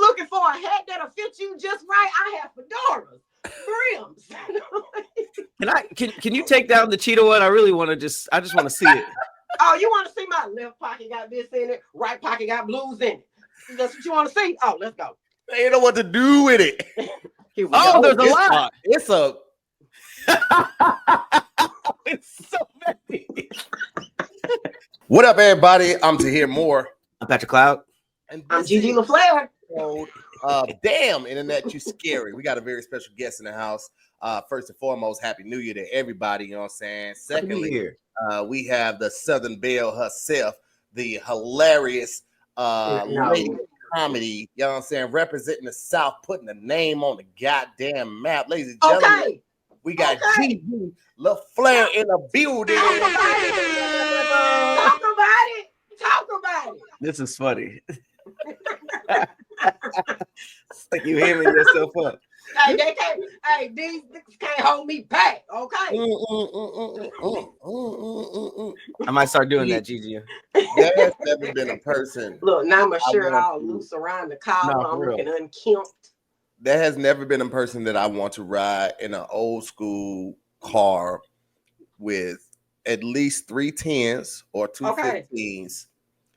looking for a hat that'll fit you just right, I have fedoras, brims. Can you take down the cheetah one? I just want to see it. Oh, you want to see my left pocket got this in it, right pocket got blues in it. That's what you want to see? Oh, let's go. They know what to do with it. Oh, there's a lot. It's a. It's so many. What up, everybody? I'm Tahir Moore. I'm Patrick Cloud. And I'm Gigi LeFlair. Damn, internet, you scary. We got a very special guest in the house. First and foremost, Happy New Year to everybody. You know what I'm saying? Secondly, we have the Southern Belle herself, the hilarious lady comedy. You know what I'm saying? Representing the South, putting the name on the goddamn map. Ladies and gentlemen, we got Gigi LeFlair in the building. Talk about it. This is funny. It's like you hamming yourself up. Hey, these niggas can't hold me back, okay? I might start doing that, Gigi. There's never been a person. Look, now my shirt all loose around the collar. I'm looking unkempt. There has never been a person that I want to ride in an old school car with at least 3 10s or 2 15s.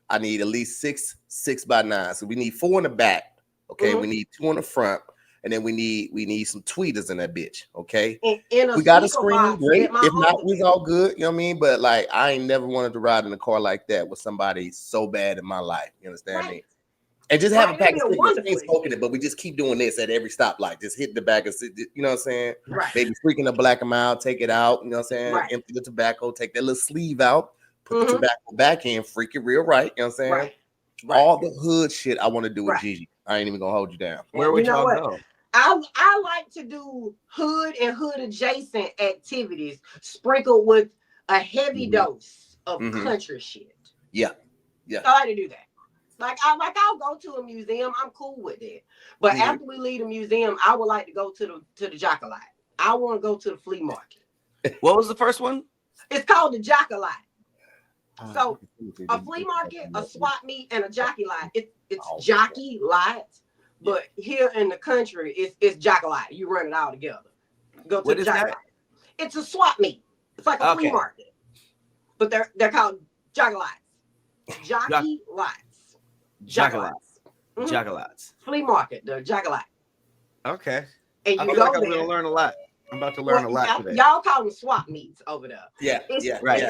I need at least 6 6x9s. So we need 4 in the back. Okay, we need 2 in the front. And then we need some tweeters in that bitch, okay? We got a screen, great. If not, we's all good, you know what I mean? But like, I ain't never wanted to ride in a car like that with somebody so bad in my life. You understand me? And just have a pack of cigarettes. Ain't smoking it, but we just keep doing this at every stoplight. Just hit the back of, you know what I'm saying? Right. Baby freaking a black them out, take it out, you know what I'm saying? Right. Empty the tobacco, take that little sleeve out, put the tobacco back in, freak it real right, you know what I'm saying? Right. All the hood shit I want to do with Gigi. I ain't even gonna hold you down. Where would y'all go? I like to do hood and hood adjacent activities sprinkled with a heavy dose of country shit. Yeah. So I like to do that. I'll go to a museum. I'm cool with it. But after we leave the museum, I would like to go to the Jock-a-lot. I want to go to the flea market. What was the first one? It's called the Jock-a-lot. So a flea market, a swap meet, and a jockey lot. It's jockey lot. But here in the country, it's Jock-a-lot. You run it all together. Go to the Jock-a-lot. It's a swap meet. It's like a flea market. But they're called Jock-a-lots. Jockey lots. Jock-a-lots. Jock-a-lots. Flea market, the Jock-a-lot. Okay. And you I'm going to learn a lot. I'm about to learn a lot today. Y'all call them swap meets over there. It's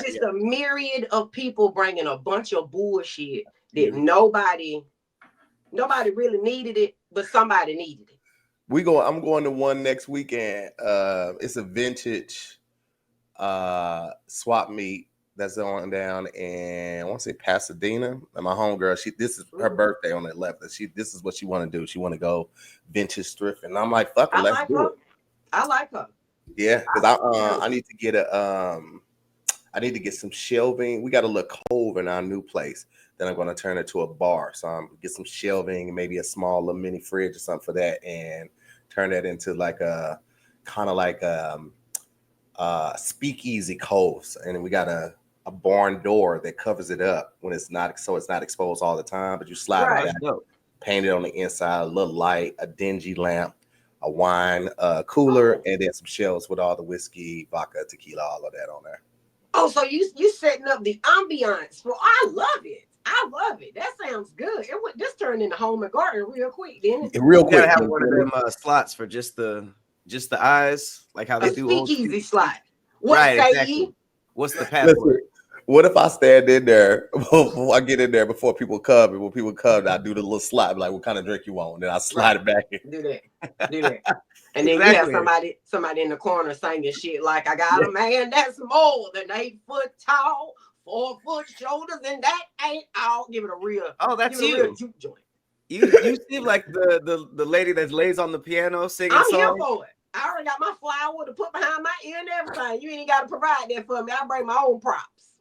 just a myriad of people bringing a bunch of bullshit that nobody really needed it, but somebody needed it. I'm going to one next weekend. It's a vintage swap meet that's on down in, I want to say Pasadena. And my homegirl, this is her birthday on the 11th. This is what she want to do. She want to go vintage thrifting. And I'm like, fuck it, let's do it. I like her. Yeah, because I need to get I need to get some shelving. We got a little cove in our new place. Then I'm going to turn it to a bar. So I'm get some shelving, maybe a small little mini fridge or something for that, and turn that into like a kind of like speakeasy cove. And then we got a barn door that covers it up when it's not exposed all the time. But you slide it down, paint it on the inside, a little light, a dingy lamp, a wine cooler, and then some shelves with all the whiskey, vodka, tequila, all of that on there. Oh, so you setting up the ambiance for? I love it. That sounds good. This turned into home and garden real quick, didn't it? Real quick. You gotta have one of them slots for just the eyes, like how they do speakeasy slot. What say ye? What's the password? What if I stand in there before I get in there before people come? And when people come, I do the little slide, like, what kind of drink you want? And then I slide it back in. Do that. And then you have somebody in the corner singing shit like, I got a man that's more than 8 foot tall, 4 foot shoulders, and that ain't all. Give it a real. Oh, that's you. Real juke joint. You seem like the lady that lays on the piano singing songs. I'm here for it. I already got my flower to put behind my ear and everything. You ain't got to provide that for me. I bring my own props.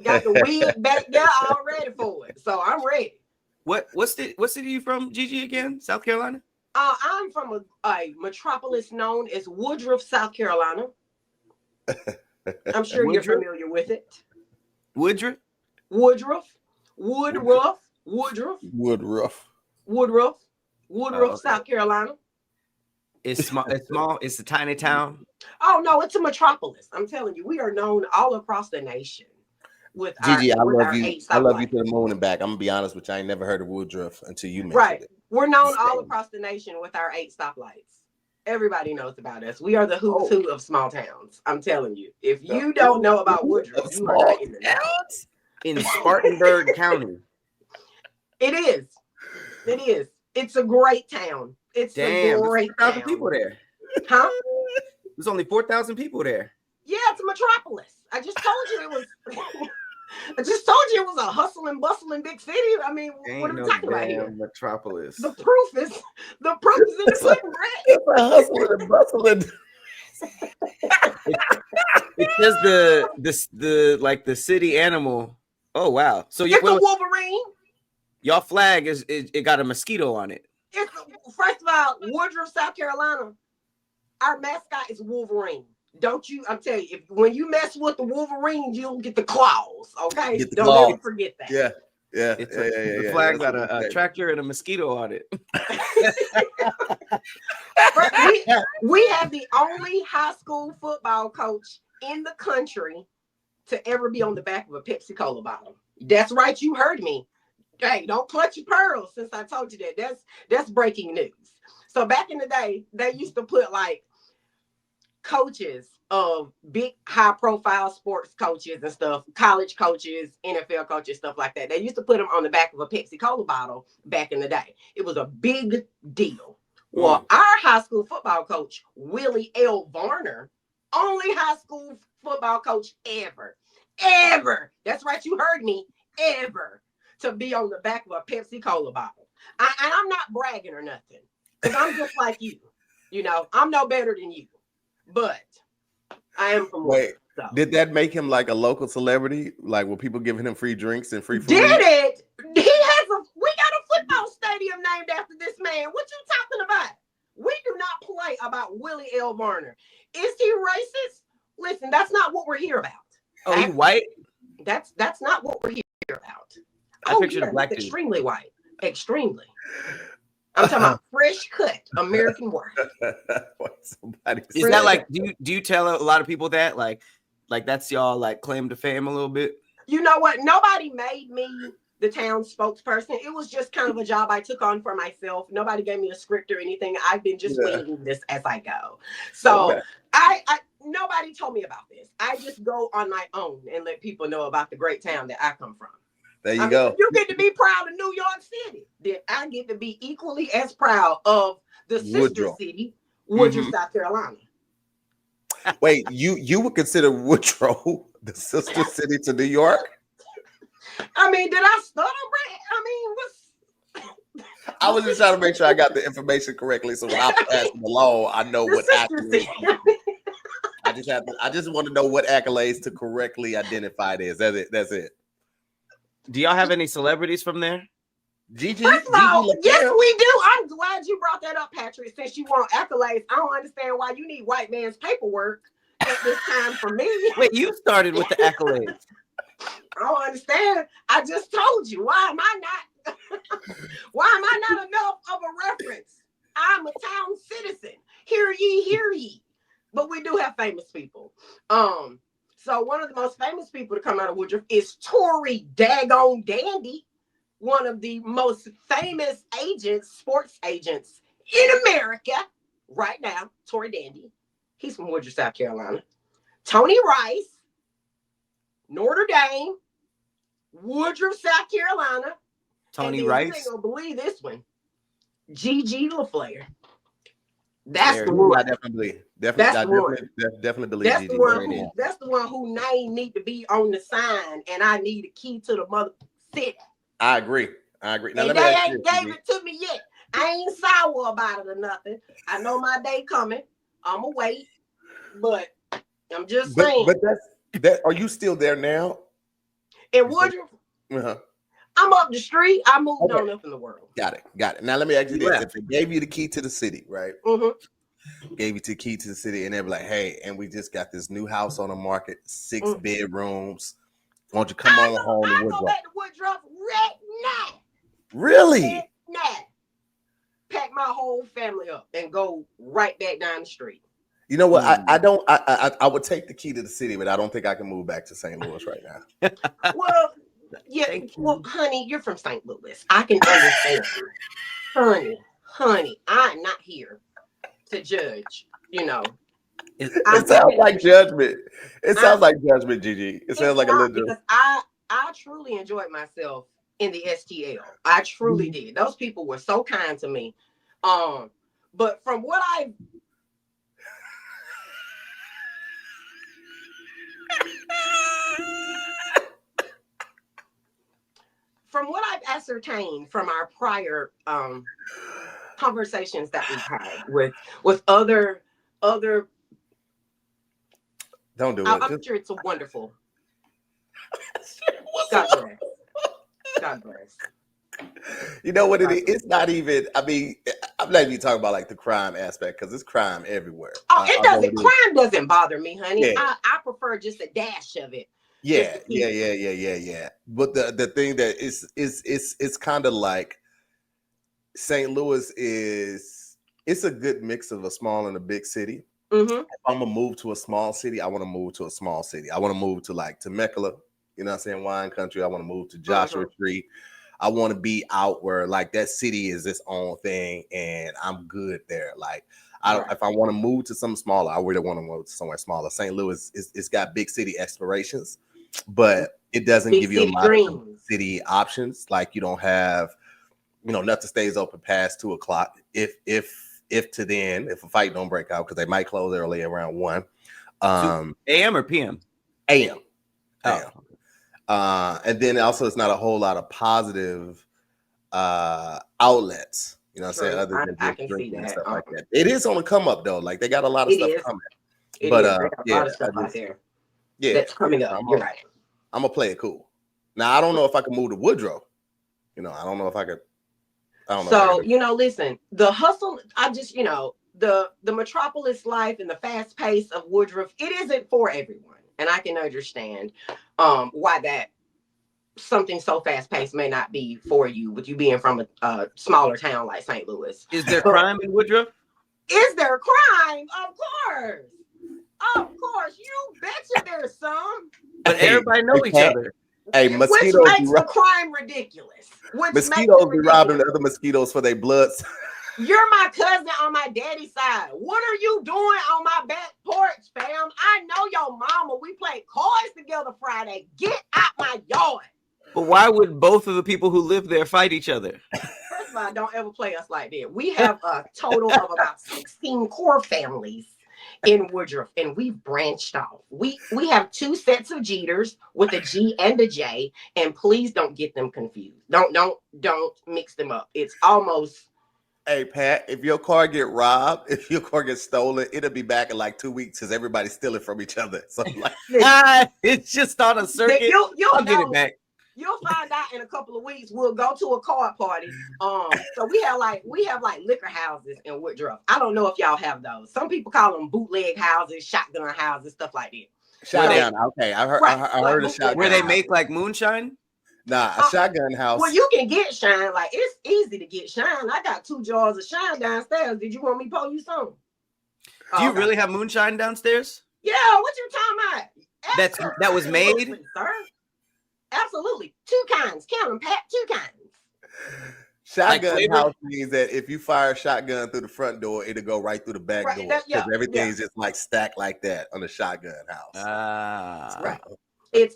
Got the wheel back there all ready for it. So I'm ready. What city are you from, Gigi, again? South Carolina? I'm from a metropolis known as Woodruff, South Carolina. I'm sure you're familiar with it. Woodruff. Woodruff, South Carolina. It's small. It's small. It's a tiny town. Oh no, it's a metropolis. I'm telling you, we are known all across the nation with Gigi, our, I love you. I love you stoplights. to the moon and back. I'm gonna be honest with you. I ain't never heard of Woodruff until you mentioned Right. it. We're known all across the nation with our 8 stoplights. Everybody knows about us. We are the who's who of small towns. I'm telling you. If you don't know about Woodruff, you are not in the know. In Spartanburg County. It is. It is. It's a great town. It's a great town. 4,000 people there. Huh? There's only 4,000 people there. Yeah, it's a metropolis. I just told you it was. I just told you it was a hustling, bustling big city. I mean, what are we talking about here? Metropolis. The proof is in the pudding, Brett. It's a hustling and bustling. It says the city animal. Oh wow! So it's a Wolverine. Y'all flag it got a mosquito on it. First of all, Woodruff, South Carolina. Our mascot is Wolverine. Don't you? I'm telling you, when you mess with the Wolverine, you'll get the claws. Okay, don't ever forget that. Yeah. The flag got a tractor and a mosquito on it. we have the only high school football coach in the country to ever be on the back of a Pepsi Cola bottle. That's right, you heard me. Hey, don't clutch your pearls since I told you that. That's breaking news. So back in the day, they used to put like coaches of big high profile sports coaches and stuff, college coaches, NFL coaches, stuff like that. They used to put them on the back of a Pepsi Cola bottle back in the day. It was a big deal. Well, our high school football coach, Willie L. Varner, only high school football coach ever. That's right, you heard me, ever to be on the back of a Pepsi Cola bottle. And I'm not bragging or nothing, because I'm just like you. You know, I'm no better than you, but I am from Wait, so. Did that make him like a local celebrity? Like, were people giving him free drinks and free food? Did it? We got a football stadium named after this man. What you talking about? We do not play about Willie L. Varner. Is he racist? Listen, that's not what we're here about. Oh, he white? That's not what we're here about. I pictured a black dude. Extremely white. Extremely. I'm talking about fresh cut American white. Is that like, do you tell a lot of people that? Like that's y'all like claim to fame a little bit? You know what? Nobody made me the town spokesperson. It was just kind of a job I took on for myself. Nobody gave me a script or anything. I've been just winging this as I go. So I nobody told me about this. I just go on my own and let people know about the great town that I come from. There you go. You get to be proud of New York City. Then I get to be equally as proud of the sister city, Woodruff, South Carolina. Wait, you would consider Woodruff the sister city to New York? I mean, did I stutter, Brett? I mean, I was just trying to make sure I got the information correctly, so when I pass it along, I know what accolades. I just want to know what accolades to correctly identify it as. That's it. Do y'all have any celebrities from there? Gigi? First of all, yes, we do. I'm glad you brought that up, Patrick. Since you want accolades, I don't understand why you need white man's paperwork at this time for me. Wait, you started with the accolades. I don't understand. I just told you. Why am I not enough of a reference? I'm a town citizen. Hear ye, hear ye. But we do have famous people. So one of the most famous people to come out of Woodruff is Tory Daggone Dandy, one of the most famous agents, sports agents in America right now. Tory Dandy. He's from Woodruff, South Carolina. Tony Rice, Notre Dame, Woodruff, South Carolina. Tony Rice. You ain't gonna believe this one. Gigi LeFlair. That's the one. Definitely believe that's Gigi. That's the one who name need to be on the sign, and I need a key to the mother city. I agree. Now, and they ain't gave it to me yet. I ain't sour about it or nothing. I know my day coming. I'ma wait, but I'm just saying. But that. Are you still there now? In Woodruff? I'm up the street. I moved on up in the world. Got it. Now let me ask you this: if they gave you the key to the city, right? Gave you the key to the city, and they're like, "Hey, and we just got this new house on the market, 6 bedrooms. Won't you come on home to Woodruff?" Go back to Woodruff right now. Really? Right now. Pack my whole family up and go right back down the street. You know what? I would take the key to the city, but I don't think I can move back to St. Louis right now. Well, yeah. Well, honey, you're from St. Louis. I can understand you. Honey, I'm not here to judge, you know. It sounds like judgment. It sounds like judgment, Gigi. It sounds like a little because I truly enjoyed myself in the STL. I truly did. Those people were so kind to me. But from what I've ascertained from our prior conversations that we've had with other don't do it. I'm sure it's a wonderful. God bless. You know what it is? It's not even. I mean, I'm not even talking about like the crime aspect because it's crime everywhere. Oh, it doesn't. Crime doesn't bother me, honey. Yeah. I prefer just a dash of it. Yeah. But the thing that it's kind of like St. Louis it's a good mix of a small and a big city. Mm-hmm. If I'm gonna move to a small city, I want to move to a small city. I want to move to like Temecula, you know what I'm saying, wine country. I want to move to Joshua Tree. I want to be out where like that city is its own thing and I'm good there. Like if I want to move to something smaller, I really want to move to somewhere smaller. St. Louis it's got big city aspirations, but it doesn't give you a lot of city options. Like you don't have, nothing stays open past 2:00. If a fight don't break out, because they might close early around 1. AM or PM? AM. And then also it's not a whole lot of positive outlets, you know what I'm saying, other than just drinking and stuff like that. It is on the come up though. Like they got a lot of stuff coming. They got a lot of stuff out there. Yeah, that's coming up. You're right. I'm gonna play it cool. Now I don't know if I can move to Woodruff. I don't know if I could. So, listen, the hustle, the Metropolis life and the fast pace of Woodruff, it isn't for everyone. And I can understand why that something so fast paced may not be for you, with you being from a smaller town like St. Louis. Is there crime in Woodruff? Is there crime? Of course. Of course. You betcha there's some. But everybody know each other. Hey, mosquitoes which makes the crime ridiculous. Mosquitoes be robbing the other mosquitoes for their blood. You're my cousin on my daddy's side. What are you doing on my back porch, fam? I know your mama. We played cards together Friday. Get out my yard. But why would both of the people who live there fight each other? First of all, don't ever play us like that. We have a total of about 16 core families in Woodruff, and we've branched off. We have 2 sets of Jeters with a G and a J, and please don't get them confused. Don't mix them up. It's almost. Hey Pat, if your car get robbed, if your car gets stolen, it'll be back in like 2 weeks because everybody's stealing from each other. So like, it's just on a circuit. You'll get it back. You'll find out in a couple of weeks. We'll go to a card party. So we have like liquor houses in Woodruff. I don't know if y'all have those. Some people call them bootleg houses, shotgun houses, stuff like that. Shotgun. Okay, I heard a shotgun. Where they make like moonshine. Nah, a shotgun house. Well, you can get shine. Like it's easy to get shine. I got 2 jars of shine downstairs. Did you want me to pour you some? Do you really have moonshine downstairs? Yeah. What you talking about? That was made, sir. Absolutely. 2 kinds. Count them, Pat. 2 kinds. Shotgun house means that if you fire a shotgun through the front door, it'll go right through the back door. Because everything's just like stacked like that on the shotgun house. Right. It's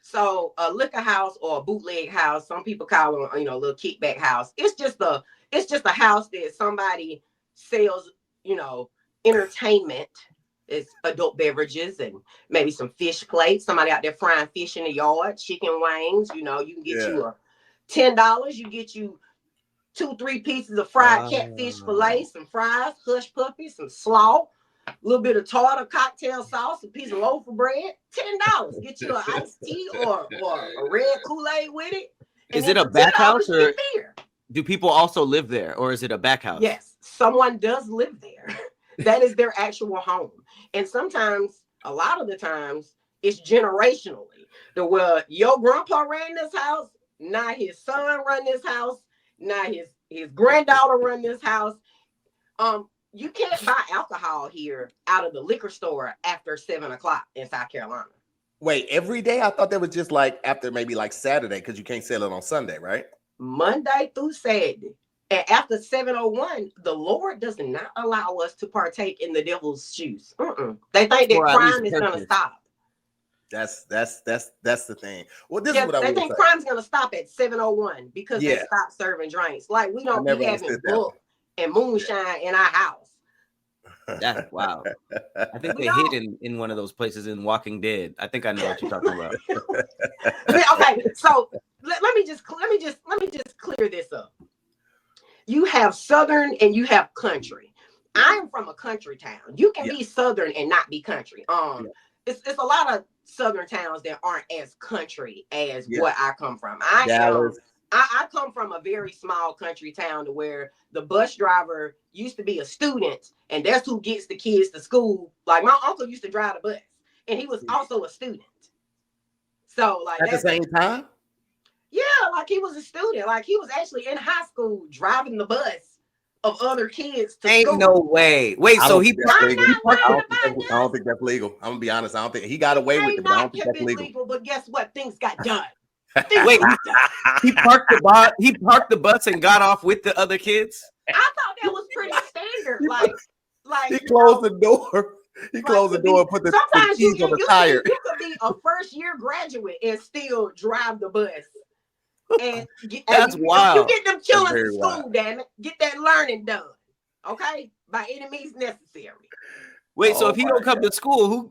so a liquor house or a bootleg house. Some people call them, a little kickback house. It's just a house that somebody sells, entertainment. It's adult beverages and maybe some fish plates. Somebody out there frying fish in the yard, chicken wings. You can get you a $10. You get you 2-3 pieces of fried catfish fillet, some fries, hush puppies, some slaw, a little bit of tartar, cocktail sauce, a piece of loaf of bread. $10. Get you an iced tea or a red Kool-Aid with it. Is it a back house or do people also live there, or is it a back house? Yes, someone does live there. That is their actual home. And sometimes, a lot of the times, it's generationally. Your grandpa ran this house, now his son run this house, now his His granddaughter run this house. You can't buy alcohol here out of the liquor store after 7 o'clock in South Carolina. Wait, every day? I thought that was just like after maybe like Saturday, because you can't sell it on Sunday, right? Monday through Saturday. And after 7:01, the Lord does not allow us to partake in the devil's juice. They think that crime is going to stop. That's the thing. Well, this is what they think crime's going to stop at 7:01 because they stopped serving drinks. Like, we don't be having book and moonshine in our house. That's wow. I think they hid in one of those places in Walking Dead. I think I know what you're talking about. Okay, so let me just clear this up. You have Southern and you have country. I'm from a country town. You can be Southern and not be country. It's a lot of Southern towns that aren't as country as what I come from. I come from a very small country town to where the bus driver used to be a student, and that's who gets the kids to school. Like, my uncle used to drive the bus, and he was also a student. So, like, at the same time? Yeah, like he was a student. Like, he was actually in high school driving the bus of other kids to school. Ain't no way. Wait, so he I don't think that's legal. I'm gonna be honest. I don't think he got away with it, but I don't think that's legal. But guess what? Things got done. Wait, he parked the bus and got off with the other kids? I thought that was pretty standard. Like he closed the door. He closed the door and put the keys on the tire. You could be a first-year graduate and still drive the bus. And that's wild. You get them children to school, damn it. Get that learning done. Okay? By any means necessary. Wait, so if he don't come to school, who,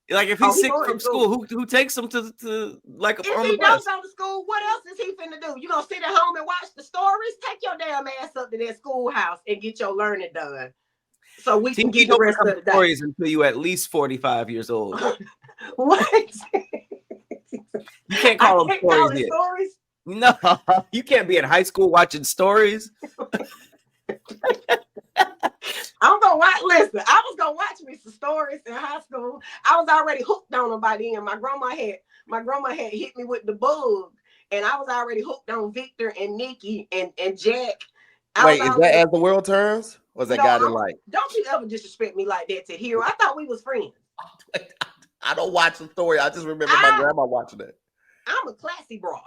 like, if he's sick from school, who takes him to like if he don't go to school, what else is he finna do? You gonna sit at home and watch the stories? Take your damn ass up to that schoolhouse and get your learning done. So we can get the rest of the day. Stories until you at least 45 years old. What? You can't call them stories. No, you can't be in high school watching stories. I'm gonna watch. Listen, I was gonna watch me some stories in high school. I was already hooked on them by then. My grandma had hit me with the bug, and I was already hooked on Victor and Nikki and Jack. Wait, is that as the world turns? Or is that guy in like? Don't you ever disrespect me like that, Tahir. I thought we was friends. I don't watch the story. I just remember my grandma watching it. I'm a classy broad.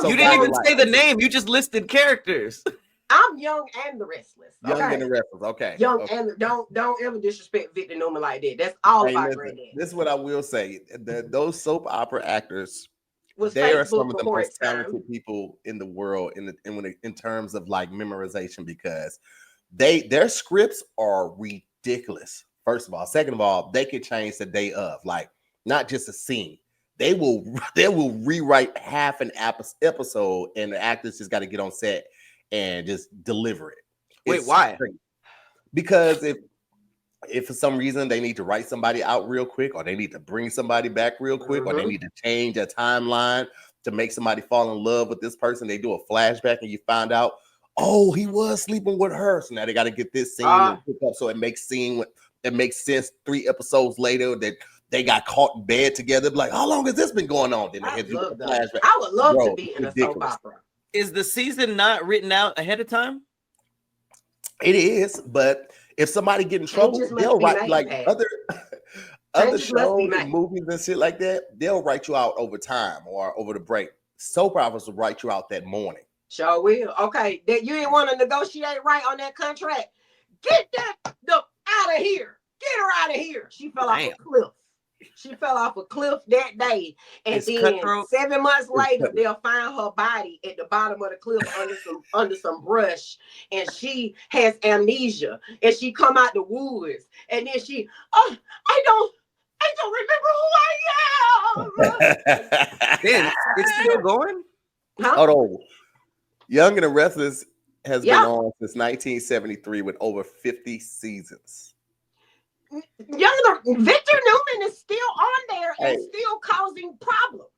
You didn't even say the name. You just listed characters. I'm Young and the Restless. Young and the Restless. Okay. And don't ever disrespect Victor Newman like that. That's all about granddad. This is what I will say. Those soap opera actors, they are some of the most talented people in the world in terms of like memorization, because their scripts are ridiculous. First of all, second of all, they could change the day of, like, not just a scene. They will rewrite half an episode, and the actors just got to get on set and just deliver it. Wait, why? Crazy. Because if for some reason they need to write somebody out real quick, or they need to bring somebody back real quick, or they need to change a timeline to make somebody fall in love with this person, they do a flashback and you find out, oh, he was sleeping with her. So now they got to get this scene and pick up so it makes sense 3 episodes later that they got caught in bed together. Like, how long has this been going on? Then I would love to be in a soap opera. Is the season not written out ahead of time? It is, but if somebody get in trouble, they'll write like other shows and movies and shit like that. They'll write you out over time or over the break. Soap operas will write you out that morning. Sure will. Okay, that you didn't want to negotiate right on that contract. Get that out of here. Get her out of here. She fell off a cliff. She fell off a cliff that day, and then 7 months later, they'll find her body at the bottom of the cliff under some brush, and she has amnesia, and she come out the woods, and then she, I don't remember who I am. Then it's still going. Hold on. Young and the Restless has been on since 1973 with over 50 seasons. Victor Newman is still on there and still causing problems.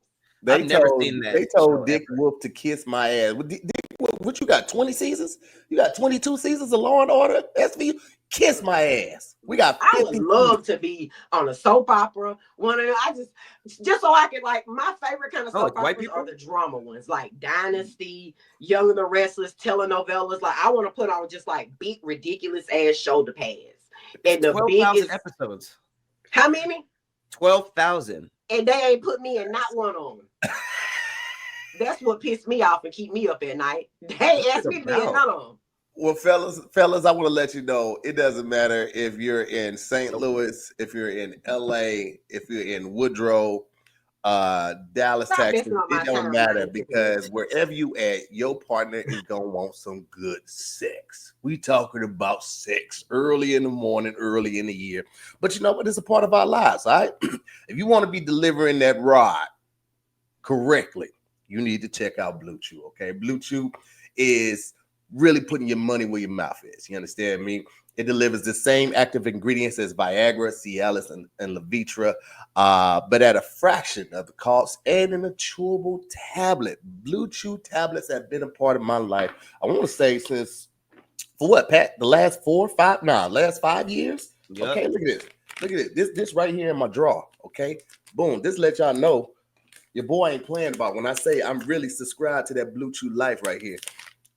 They told Dick Wolf to kiss my ass. Dick Wolf, what you got? 20 seasons? You got 22 seasons of Law and Order SVU? Kiss my ass. We got 50 I would love to be on a soap opera. Just so I could, like, my favorite kind of soap operas are the drama ones, like Dynasty, Young and the Restless, telenovelas. Like, I want to put on just like big, ridiculous ass shoulder pads. And the 12,000 episodes. How many? 12,000. And they ain't put me in not one on. That's what pissed me off and keep me up at night. They asked me to be in none of them. Well, fellas, I want to let you know it doesn't matter if you're in St. Louis, if you're in LA, if you're in Woodruff, Dallas, Texas. It don't matter because wherever you at, your partner is gonna want some good sex. We talking about sex early in the morning, early in the year. But you know what? It's a part of our lives, all right? If you want to be delivering that rod correctly, you need to check out BlueChew. Okay, BlueChew is really putting your money where your mouth is. You understand me? It delivers the same active ingredients as Viagra, Cialis, and Levitra, but at a fraction of the cost and in a chewable tablet. BlueChew tablets have been a part of my life. I want to say since, for what, Pat? The last 5 years? Yep. Okay, look at this. Look at it. This right here in my drawer, okay? Boom. This let y'all know your boy ain't playing about when I say I'm really subscribed to that BlueChew life right here.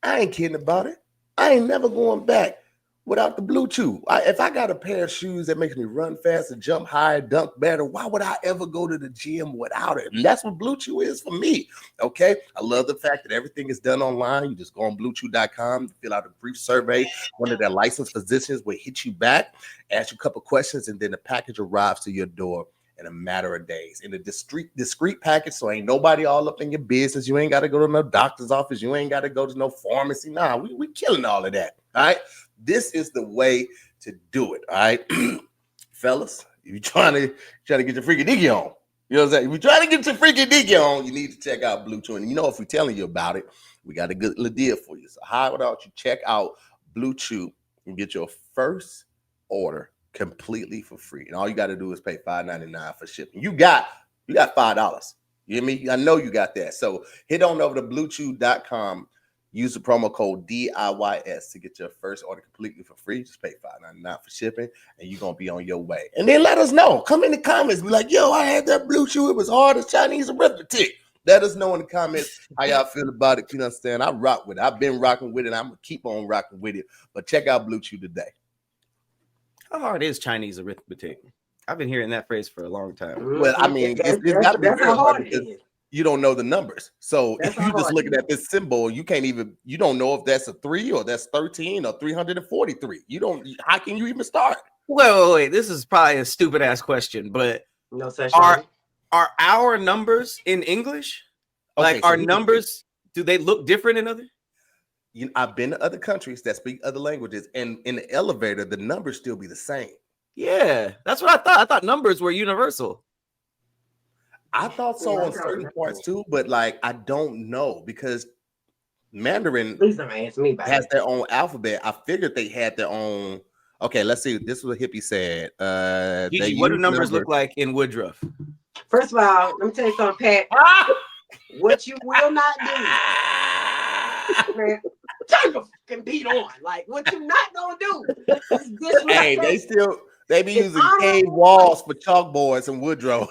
I ain't kidding about it. I ain't never going back without the BlueChew. If I got a pair of shoes that makes me run faster, jump higher, dunk better, why would I ever go to the gym without it? And that's what BlueChew is for me. Okay. I love the fact that everything is done online. You just go on BlueChew.com, fill out a brief survey. One of their licensed physicians will hit you back, ask you a couple questions, and then the package arrives to your door in a matter of days in a discreet package, so ain't nobody all up in your business. You ain't got to go to no doctor's office. You ain't got to go to no pharmacy. Nah, we killing all of that. All right, this is the way to do it. All right, fellas, if you trying to get your freaky dicky on, you know what I'm saying? If you trying to get your freaky dicky on, you need to check out BlueChew. And you know, if we're telling you about it, we got a good little deal for you. So how about you check out BlueChew and get your first order completely for free, and all you got to do is pay $5.99 for shipping. You got $5. You hear me? I know you got that. So head on over to BlueChew.com, use the promo code DIYS to get your first order completely for free. Just pay $5.99 for shipping, and you're gonna be on your way. And then let us know. Come in the comments, be like, "Yo, I had that BlueChew. It was hard as Chinese arithmetic." Let us know in the comments how y'all feel about it. You understand? I rock with it. I've been rocking with it. I'm gonna keep on rocking with it. But check out BlueChew today. How hard is Chinese arithmetic? I've been hearing that phrase for a long time. Well, I mean, it's got to be real hard because you don't know the numbers. So if you're just looking at this symbol, you don't know if that's a 3 or that's 13 or 343. How can you even start? Wait. This is probably a stupid ass question, but no such are our numbers in English? Okay, like, so our numbers, do they look different in other? I've been to other countries that speak other languages, and in the elevator, the numbers still be the same. Yeah, that's what I thought. I thought numbers were universal. I thought so on certain parts too, but like I don't know because Mandarin has their own alphabet. I figured they had their own. Okay, let's see. This is what Hippie said. Gigi, what do numbers look like in Woodruff? First of all, let me tell you something, Pat. What you will not do, man. Turn the fucking beat on. Like, what you not gonna do is disrespect. Hey, they be using cave walls for chalkboards in Woodruff.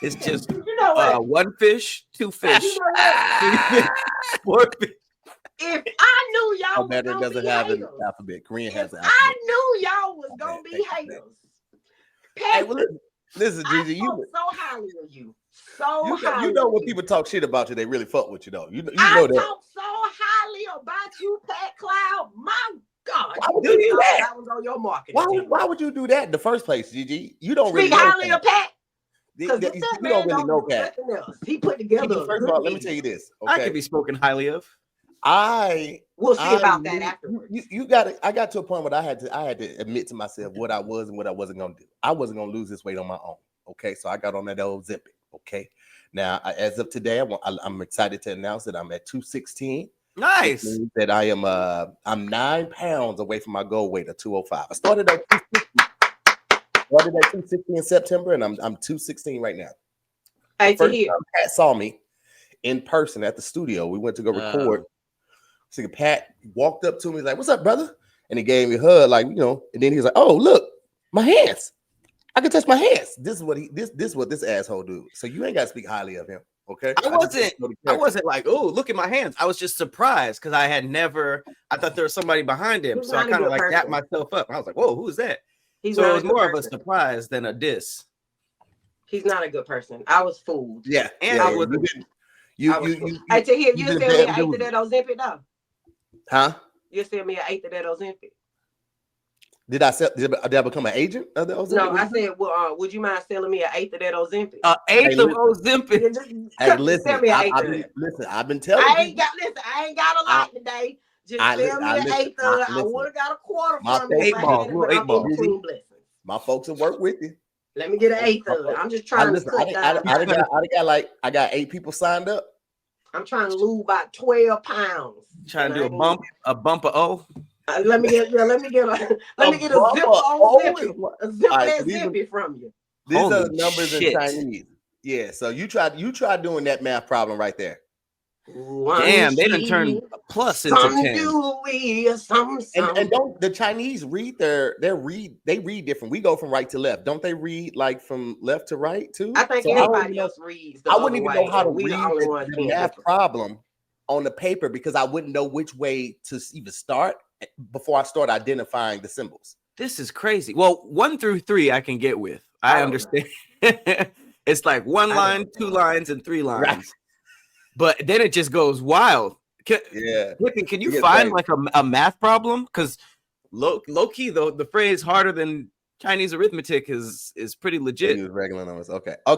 It's just one fish, two fish, 3 fish, 4 fish. If I knew y'all was gonna doesn't be have haters, an alphabet. Korean has an alphabet. I knew y'all was gonna be haters. Hey, well, listen, Gigi, so highly of you. You know when people talk shit about you, they really fuck with you though. You know that. I talk so highly about you, Pat Cloud. My God, why would you do that? That was on your market. Why would you do that in the first place, Gigi? You don't speak really highly of Pat. You don't really know Pat. He put together. First of all, let me tell you this. Okay? I could be spoken highly of. We'll see about that afterwards. I got to a point where I had to admit to myself what I was and what I wasn't gonna do. I wasn't gonna lose this weight on my own. Okay, so I got on that old Ozempic. Okay, now as of today, I'm excited to announce that I'm at 216. Nice. Which means that I'm 9 pounds away from my goal weight of 205. I started at 260 in September, and I'm 216 right now. Hey, first Tahir. time Pat saw me in person at the studio. We went to go record. So Pat walked up to me like, "What's up, brother?" and he gave me a hug, like, you know, and then he was like, oh, look, my hands. I can touch my hands. This is what this asshole do. So you ain't got to speak highly of him. Okay. I wasn't like, oh, look at my hands. I was just surprised because I thought there was somebody behind him. So I kind of like dapped myself up. I was like, whoa, who's that? So it was more of a surprise than a diss. He's not a good person. I was fooled. Yeah. And I was Hey, Tahir, you sell me an eighth of that Ozempic though? Huh? You sell me an eighth of that Ozempic? Did I become an agent of the Ozempic? No, I said, well, would you mind selling me an eighth of that Ozempic? Eighth of Ozempic. Hey, listen, I've been telling you. I ain't got a lot today. Just sell me an eighth of it. I would have got a quarter from it. My folks will work with you. Let me get an eighth of it. I'm just trying to I got 8 people signed up. I'm trying to lose about 12 pounds. Trying to do a bump of O. Let me get a zip zippy from you. These are the numbers in Chinese. Yeah, so you try doing that math problem right there. Damn, they done turned a plus into 10. And don't the Chinese read they read different. We go from right to left. Don't they read like from left to right too? I think everybody else reads. I wouldn't even know how to read the math problem on the paper because I wouldn't know which way to even start before I start identifying the symbols. This is crazy. Well, 1 through 3 I can get with. I understand. It's like 1 line, 2 lines, and 3 lines. Right. But then it just goes wild. Can you find like a math problem? Because low key though, the phrase harder than Chinese arithmetic is pretty legit. They use regular numbers. Okay. But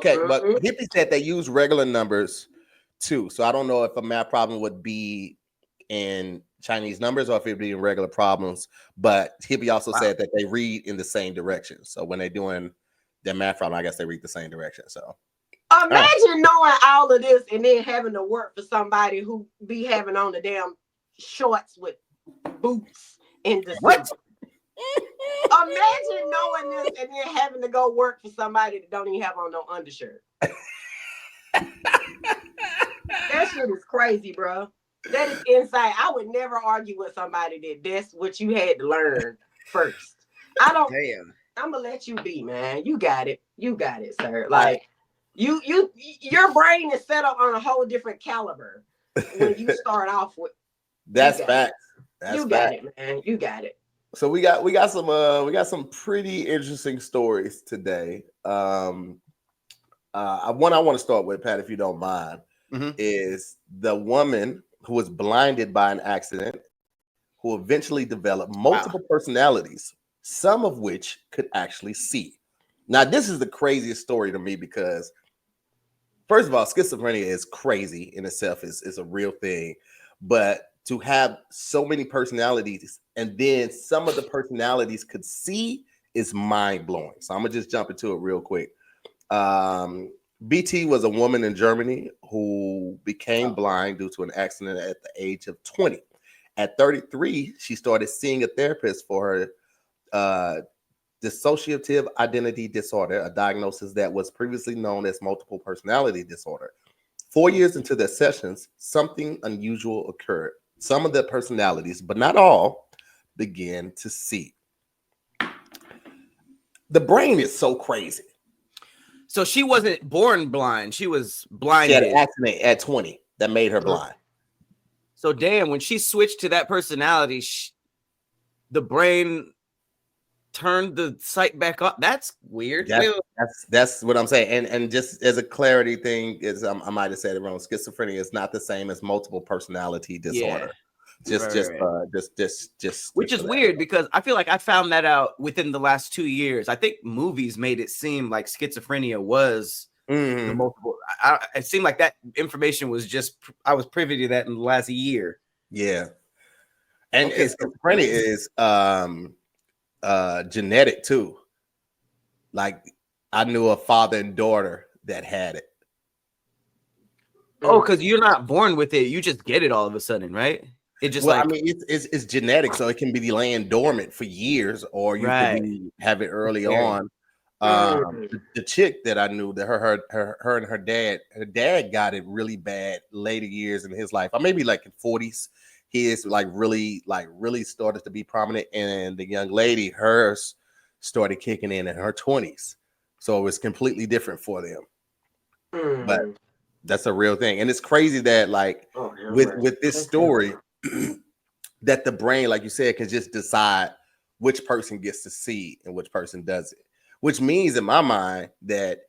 Hippie said they use regular numbers too. So I don't know if a math problem would be in Chinese numbers or if it'd be in regular problems. But Hippie also said that they read in the same direction. So when they're doing their math problem, I guess they read the same direction. So imagine knowing all of this and then having to work for somebody who be having on the damn shorts with boots in December. What? Imagine knowing this and then having to go work for somebody that don't even have on no undershirt. That shit is crazy, bro. That is insane. I would never argue with somebody that's what you had to learn first. I'm gonna let you be, man. You got it, sir. Like your brain is set up on a whole different caliber when you start off with. That's facts. You got it, man. You got it. So we got some pretty interesting stories today. One I want to start with, Pat, if you don't mind, is the woman who was blinded by an accident, who eventually developed multiple personalities, some of which could actually see. Now, this is the craziest story to me because, first of all, schizophrenia is crazy in itself, is a real thing. But to have so many personalities and then some of the personalities could see is mind-blowing. So I'm going to just jump into it real quick. BT was a woman in Germany who became blind due to an accident at the age of 20. At 33, she started seeing a therapist for her dissociative identity disorder, a diagnosis that was previously known as multiple personality disorder. 4 years into their sessions, something unusual occurred. Some of the personalities, but not all, began to see. The brain is so crazy. So she wasn't born blind. She was blinded. She had an accident at 20 that made her blind. So damn, when she switched to that personality, the brain turned the sight back up. That's weird. That's what I'm saying. And just as a clarity thing, is I might have said it wrong. Schizophrenia is not the same as multiple personality disorder. Just which is weird because I feel like I found that out within the last 2 years. I think movies made it seem like schizophrenia was the multiple. It seemed like that information was I was privy to that in the last year. Yeah, and schizophrenia is genetic too. Like I knew a father and daughter that had it. Oh, because you're not born with it; you just get it all of a sudden, right? It just I mean, it's genetic, so it can be laying dormant for years, or you can have it early on. The chick that I knew, that her and her dad got it really bad later years in his life, or maybe like in 40s. his really started to be prominent, and the young lady, hers started kicking in her 20s. So it was completely different for them. But that's a real thing. And it's crazy that with this story that the brain, like you said, can just decide which person gets to see and which person doesn't. Which means in my mind that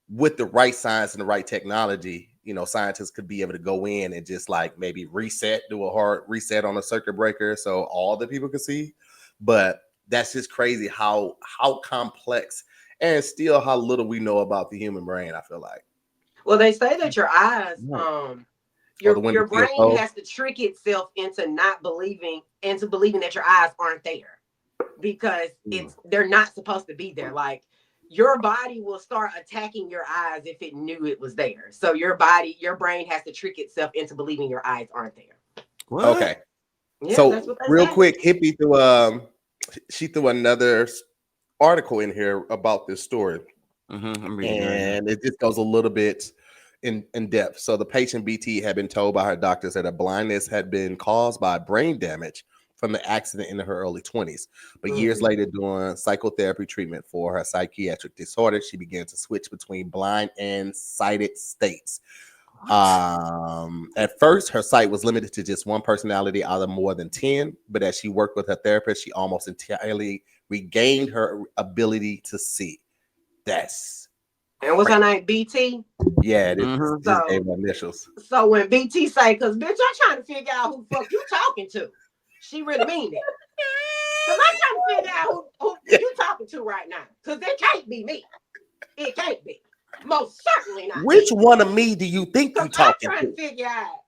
with the right science and the right technology, scientists could be able to go in and just maybe do a hard reset on a circuit breaker so all the people can see. But that's just crazy how complex and still how little we know about the human brain, I feel like. Well, they say that your eyes, your brain has to trick itself into believing that your eyes aren't there because they're not supposed to be there. Like your body will start attacking your eyes if it knew it was there. So your brain has to trick itself into believing your eyes aren't there. What? Okay. Yeah, so real quick, Hippie threw another article in here about this story. And it just goes a little bit in depth. So the patient BT had been told by her doctors that her blindness had been caused by brain damage from the accident in her early 20s. But years later, doing psychotherapy treatment for her psychiatric disorder, she began to switch between blind and sighted states. At first, her sight was limited to just one personality out of more than 10. But as she worked with her therapist, she almost entirely regained her ability to see. And what's her name? BT? Yeah, this gave my initials. So when BT say, because bitch, I'm trying to figure out who the fuck you talking to. She really mean it. Because I'm trying to figure out who you talking to right now. Because it can't be me. It can't be. Most certainly not. Which one of me do you think you talking to? I'm trying to figure out.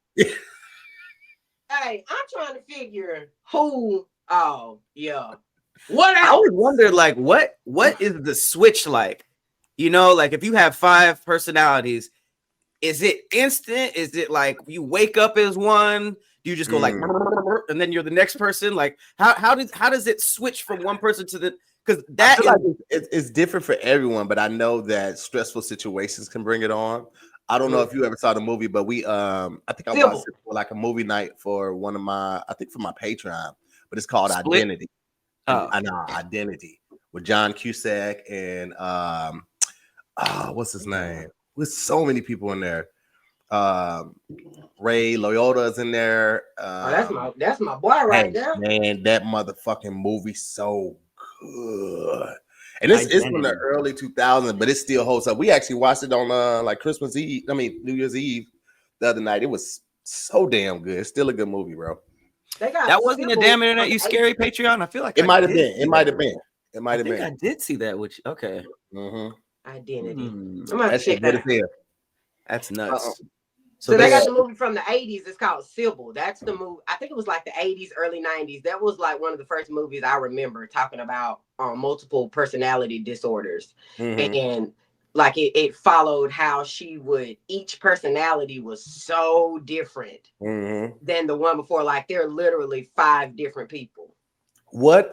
Hey, I'm trying to figure who. Oh, yeah. What else? I always wonder, what is the switch like? If you have 5 personalities, is it instant? Is it like you wake up as one? Do you just go and then you're the next person? Like how does it switch from one person to the? Because that it's different for everyone, but I know that stressful situations can bring it on. I don't know if you ever saw the movie, but we I think I watched it for a movie night for one of my for my Patreon, but it's called Split? Identity. Identity with John Cusack and what's his name? With so many people in there. Ray Liotta's in there. That's my boy right there. Man, that motherfucking movie so good. And it's from the early 2000s, but it still holds up. We actually watched it on Christmas Eve. New Year's Eve the other night. It was so damn good. It's still a good movie, bro. That wasn't a Damn Internet You Scary Patreon. I feel like it might have been. It might have been. It might have been. I did see that. Okay. Identity. I'm gonna check that out. That's nuts. So they got the movie from the 80s. It's called Sybil. That's the movie. I think it was like the 80s, early 90s. That was like one of the first movies I remember talking about multiple personality disorders. And like it followed how each personality was so different than the one before. Like they're literally 5 different people. What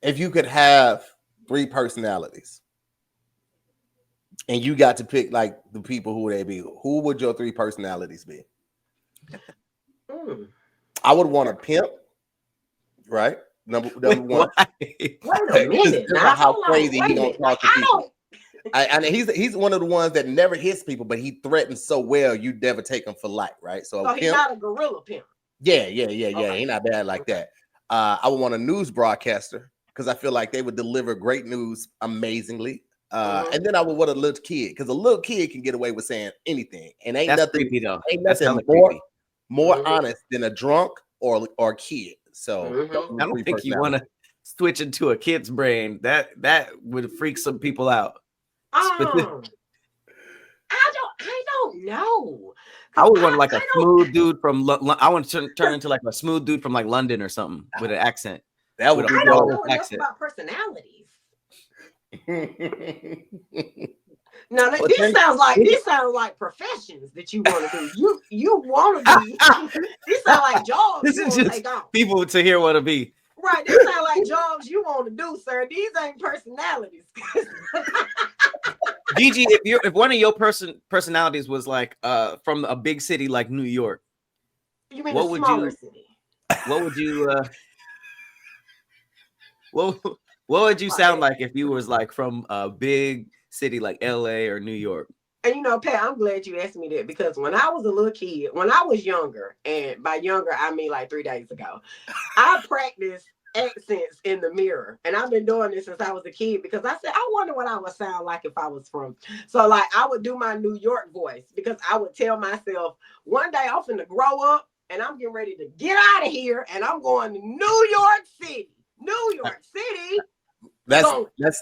if you could have 3 personalities and you got to pick the people who they be, who would your 3 personalities be? I would want a pimp, right? Number one. Wait a minute. Now, how crazy he gonna talk to people. And he's one of the ones that never hits people, but he threatens so well you never take him for light, right? So he's not a gorilla pimp. Yeah. He's not bad like that. I would want a news broadcaster because I feel like they would deliver great news amazingly. And then I would want a little kid because a little kid can get away with saying anything, and ain't nothing more honest than a drunk or a kid. So I don't think you want to switch into a kid's brain. That would freak some people out. I don't know. I would want a smooth dude from. I want to turn into a smooth dude from London or something with an accent. That would be I don't know enough about personalities. Now this sounds like professions that you want to do. You want to be. These sound like jobs. This is just people to hear want to be. Right, these sound like jobs you want to do, sir. These ain't personalities. Gigi, if one of your personalities was from a big city like New York, You mean a smaller city? What would you what would you sound like if you was like from a big city like LA or New York? And you know, Pat, I'm glad you asked me that, because when I was a little kid, when I was younger, and by younger I mean like 3 days ago, I practiced accents in the mirror, and I've been doing this since I was a kid, because I said I wonder what I would sound like if I was from. So like I would do my New York voice, because I would tell myself one day I'm finna grow up and I'm getting ready to get out of here and I'm going to New York City. New York City.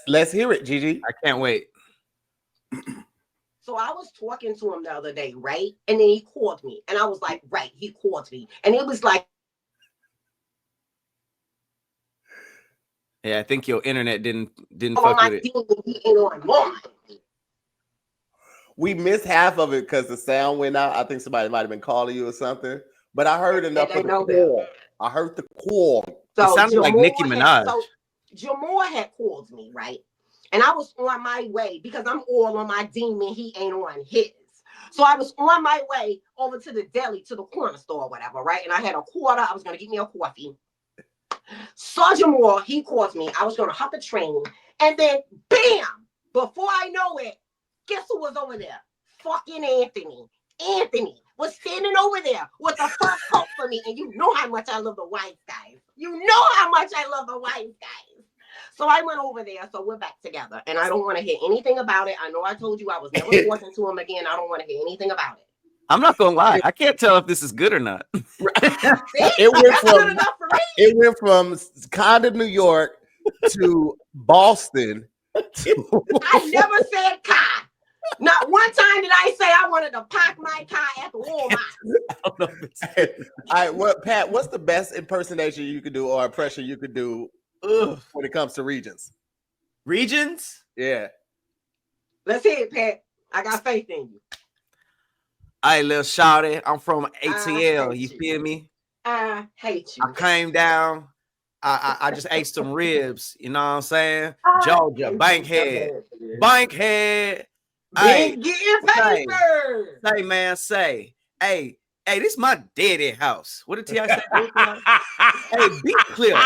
Let's hear it, Gigi. I can't wait. So I was talking to him the other day, right? And then he called me, and I was like, right, he called me, and it was like, yeah, I think your internet didn't fuck with it. We missed half of it because the sound went out. I think somebody might have been calling you or something, but I heard enough of the call. I heard the call. So it sounded like Nicki Minaj. So Jamore had called me, right? And I was on my way, because I'm all on my demon, he ain't on his. So I was on my way over to the deli, to the corner store or whatever, right? And I had a quarter. I was going to get me a coffee. Saw Jamore, he calls me. I was going to hop the train. And then, bam! Before I know it, guess who was over there? Fucking Anthony. Anthony was standing over there with the first coat for me. And you know how much I love the white guys. You know how much I love the white guys. So I went over there, so we're back together, and I don't want to hear anything about it. I know I told you I was never talking to him again. I don't want to hear anything about it. I'm not gonna lie, I can't tell if this is good or not. It went from kind of New York to Boston. I never said car. Not one time did I say I wanted to park my car at the Walmart. All right, Pat, what's the best impersonation you could do or impression you could do when it comes to regions? Regions? Yeah. Let's hear it, Pat. I got faith in you. Hey, little shawty, I'm from ATL. You feel me? I hate you. I came down. I just ate some ribs. You know what I'm saying? Georgia, Bankhead. Bankhead. Hey, getting paper. Say, man, say. Hey, this is my daddy house. What did T.I. say? Hey, be clear.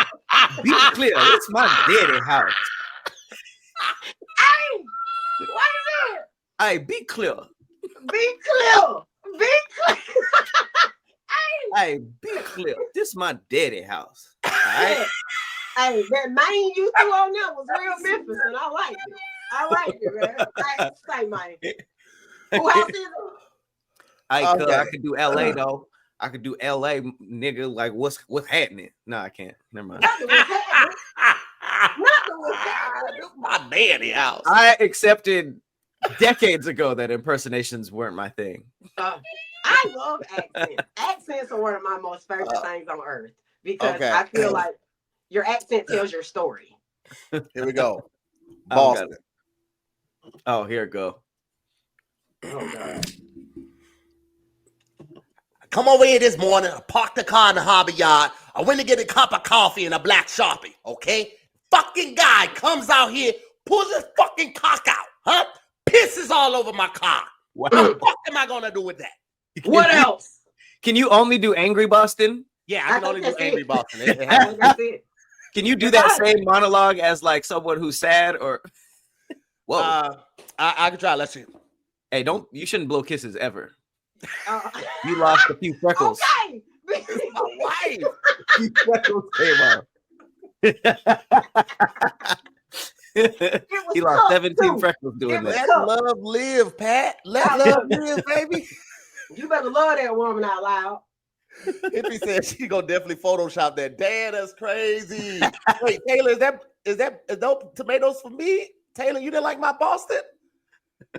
Be clear. It's my daddy house. Hey, what is it? Hey, be clear. Be clear. Be clear. Hey, be clear. This is my daddy house. All right? Hey, that man you threw on there was real Memphis, and I like it. I like it, man. Say, man. Who else is it? I could do LA though. I could do LA, nigga. Like, what's happening? No, I can't. Never mind. Nothing was happening. Nothing was happening. This is my daddy house. I accepted decades ago that impersonations weren't my thing. I love accents. Accents are one of my most favorite things on earth, because I feel like your accent tells your story. Here we go. Boston. Oh, here it go. Oh, God. Come over here this morning. I parked the car in the hobby yard. I went to get a cup of coffee and a black Sharpie. Okay? Fucking guy comes out here, pulls his fucking cock out, huh? Pisses all over my car. What the fuck am I gonna do with that? What else? Can you only do Angry Boston? Yeah, I can only do Angry Boston. Can you do that same monologue as like someone who's sad or? Whoa. I can try. Let's see. Hey, you shouldn't blow kisses ever. You lost a few freckles. Okay. My wife. A few freckles came out. He lost 17 freckles doing that. Let love live, Pat. Let love live, baby. You better love that woman out loud. Hippie said she gonna definitely Photoshop that. Damn, that's crazy. Wait, Taylor, is those tomatoes for me? Taylor, you didn't like my Boston?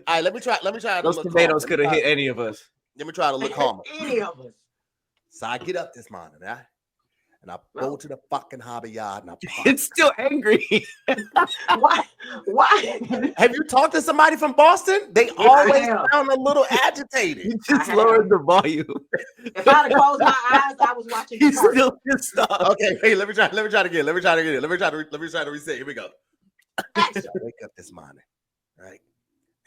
All right, let me try. Those tomatoes could have hit any of us. Let me try to look calmer. Any of us. So I get up this morning, right? And I go to the fucking hobby yard and I park. It's still angry. Why? Have you talked to somebody from Boston? They always sound a little agitated. You just lowered the volume. If I'd have closed my eyes, I was watching. He's still pissed off. Okay, hey, let me try it again. Let me try to reset. Here we go. I wake up this morning, right?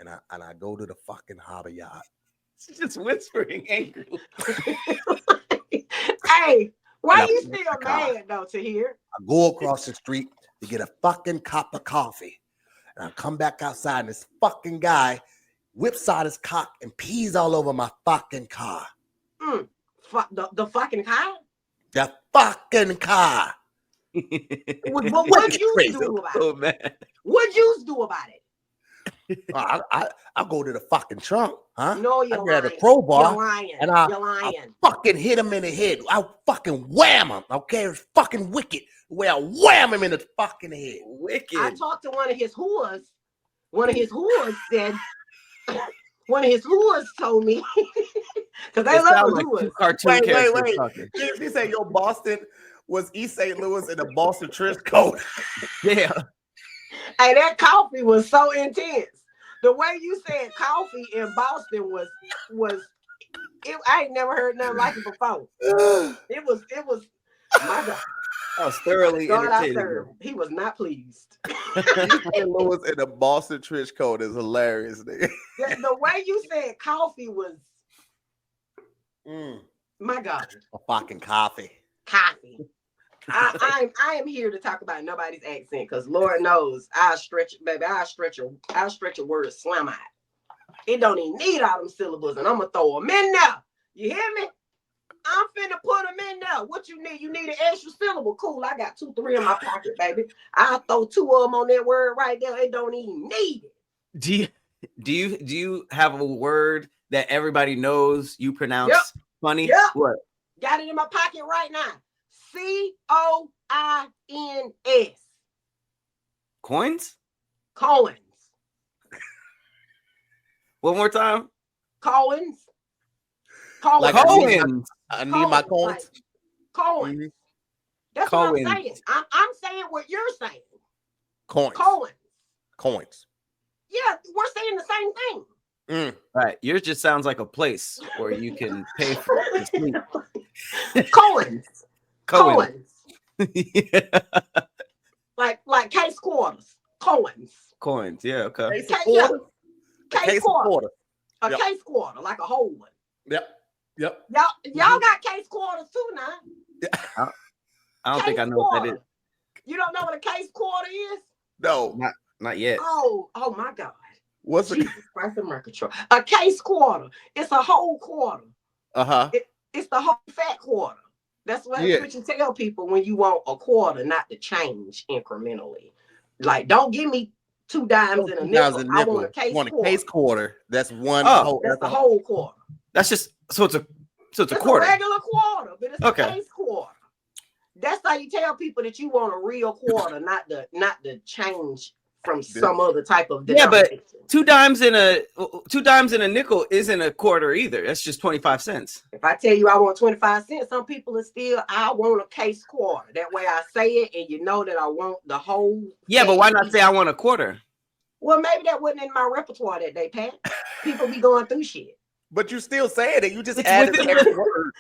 And I go to the fucking hobby yard. She's just whispering angrily. Hey, why you still mad though, Tahir? I go across the street to get a fucking cup of coffee. And I come back outside and this fucking guy whips out his cock and pees all over my fucking car. The fucking car? The fucking car. What you do about it? Oh, man. What you do about it? I go to the fucking trunk, huh? No, you're I grab lying. a crowbar. You're lying. And You're lying. I fucking hit him in the head. I fucking wham him. Okay, it's fucking wicked. Where I wham him in the fucking head. Wicked. I talked to one of his whores. One of his whores said. One of his whores told me because they love like whores. Cartoon Wait. He said your Boston was East St. Louis in a Boston trench coat. Yeah. Hey, that coffee was so intense. The way you said coffee in Boston was I ain't never heard nothing like it before. It was my God. I was thoroughly entertained. He was not pleased. St. Louis in a Boston trench coat is hilarious, nigga. The way you said coffee was my God. A fucking coffee. Coffee. I am here to talk about nobody's accent because Lord knows I'll stretch a word slam out. It don't even need all them syllables, and I'm gonna throw them in there. You hear me? I'm finna put them in there. What you need? You need an extra syllable. Cool. I got 2, 3 in my pocket, baby. I'll throw 2 of them on that word right there. It don't even need it. Do you have a word that everybody knows you pronounce funny? Yep. What? Got it in my pocket right now. COINS. Coins? Coins. One more time. Coins. Like Coins. I need my coins. Coins. Mm-hmm. That's what I'm saying. I'm saying what you're saying. Coins. Coins. Yeah, we're saying the same thing. Right. Yours just sounds like a place where you can pay for sleep. Coins. Yeah. Like case quarters. Coins. Yeah. Okay. Case quarter. Case quarter. A case quarter, like a whole one. Yep. Y'all got case quarters too now. Yeah. I don't think I know what that is. You don't know what a case quarter is? No. Not yet. Oh my God. What's Jesus Christ of Mercatron? A case quarter. It's a whole quarter. It's the whole fat quarter. That's what you tell people when you want a quarter, not to change incrementally. Like, don't give me 2 dimes and a nickel. I want a case quarter. That's one. That's the whole quarter. That's just it's a quarter. Quarter. A regular quarter, but it's a case quarter. That's how you tell people that you want a real quarter, not the change from some other type of denomination. Yeah, but 2 dimes and a nickel isn't a quarter either. That's just 25 cents. If I tell you I want 25 cents, some people are still, I want a case quarter. That way I say it and you know that I want the whole. Yeah, but why not say I want a quarter? Well, maybe that wasn't in my repertoire that day, Pat. People be going through shit. But you still saying it. You just added a word.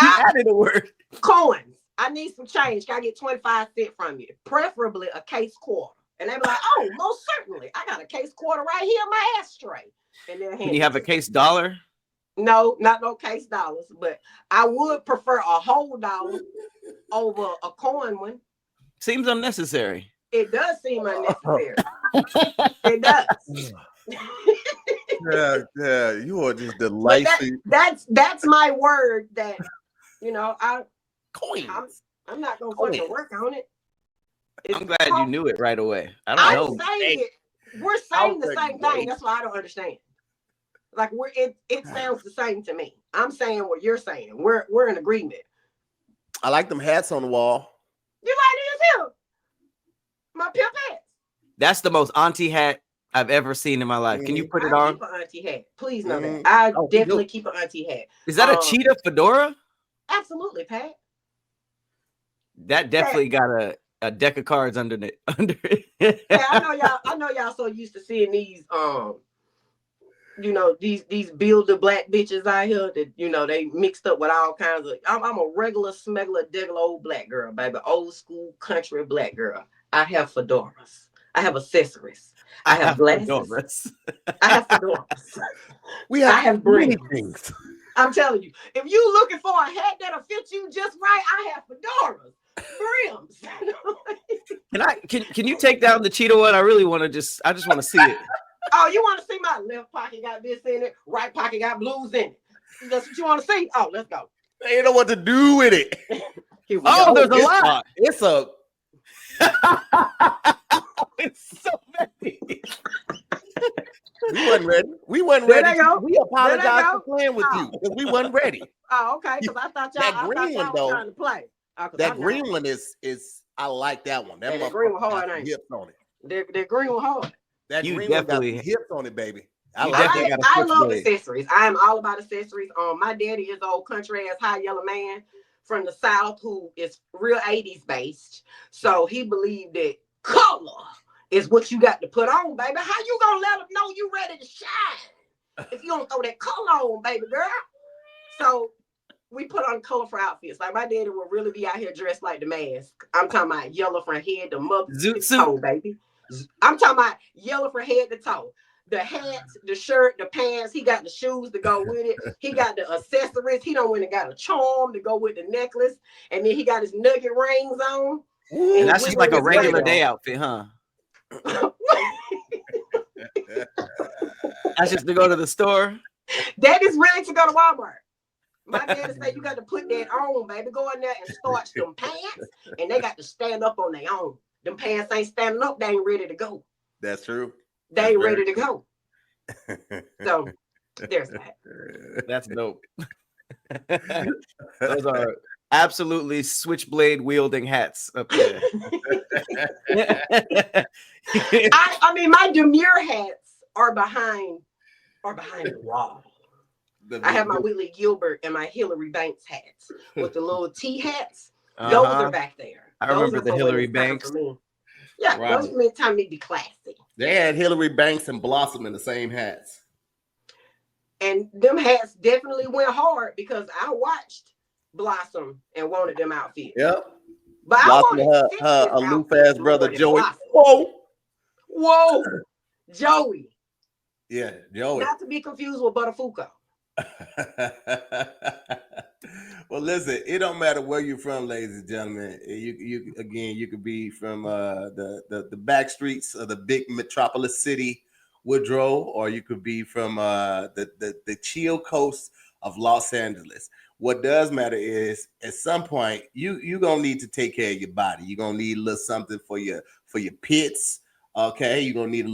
You added a word. Coins. I need some change. Can I get 25 cents from you? Preferably a case quarter. And they be like, oh, most certainly. I got a case quarter right here in my ashtray. And then can you have a case dollar? No, not no case dollars, but I would prefer a whole dollar over a coin one. Seems unnecessary. It does seem unnecessary. It does. Yeah, you are just delightful. That's my word that, coins. I'm not gonna fucking work on it. I'm glad you knew it right away. I don't know. We're saying the same thing. That's why I don't understand. Like it sounds the same to me. I'm saying what you're saying. We're in agreement. I like them hats on the wall. You like these too? My pimp hats. That's the most auntie hat I've ever seen in my life. Can you put it on? Keep an auntie hat. Please know that. I definitely keep an auntie hat. Is that a cheetah fedora? Absolutely, Pat. That definitely got a deck of cards under it. Hey, I know y'all so used to seeing these these builder black bitches out here that they mixed up with all kinds of. I'm a regular smuggler, degular old black girl, baby, old school country black girl. I have fedoras. I have accessories. I have glasses. Fedoras. I have fedoras. I have many things. I'm telling you, if you looking for a hat that'll fit you just right, I have fedoras, brims. Can you take down the cheetah one? I really want to I just want to see it. Oh, you want to see my left pocket got this in it, right pocket got blues in it. That's what you want to see? Oh, let's go. They know what to do with it. Oh, there's a lot. It's a. It's so many. We wasn't ready. We apologize for playing with you because we wasn't ready. Oh, okay. Because I thought y'all were trying to play. That green one is I like that one. That green one hard, ain't hips on it. That green one hard. That green one got hips on it, baby. I love accessories. I am all about accessories. My daddy is old country ass high yellow man from the South who is real 80s based. So he believed that color is what you got to put on, baby. How you gonna let them know you ready to shine if you don't throw that color on, baby girl? So we put on colorful outfits. Like my daddy would really be out here dressed like the mask. I'm talking about yellow from head to mother to toe, baby. I'm talking about yellow from head to toe. The hats, the shirt, the pants. He got the shoes to go with it. He got the accessories. He done went and got a charm to go with the necklace. And then he got his nugget rings on. Ooh, and that's just like a regular day outfit, huh? That's just to go to the store. Daddy's ready to go to Walmart. My daddy said you got to put that on, baby. Go in there and starch them pants, and they got to stand up on their own. Them pants ain't standing up. They ain't ready to go. That's true. They ain't ready to go. So there's that. That's dope. Those are absolutely switchblade wielding hats up there. I mean, my demure hats are behind the wall. I have my Whitley Gilbert and my Hillary Banks hats with the little T hats. Those are back there. I remember the Hillary Banks. Yeah, right. Those meant time to be classy. They had Hillary Banks and Blossom in the same hats. And them hats definitely went hard because I watched Blossom and wanted them outfits. Yep. But Blossom I wanted her aloof ass brother Joey. Whoa. Joey. Yeah, Joey. Not to be confused with Butterfuco. Well, listen, it don't matter where you're from, ladies and gentlemen. You could be from the back streets of the big metropolis city, Woodruff, or you could be from the chill coast of Los Angeles. What does matter is at some point you're gonna need to take care of your body. You're gonna need a little something for your pits. Okay, you're gonna need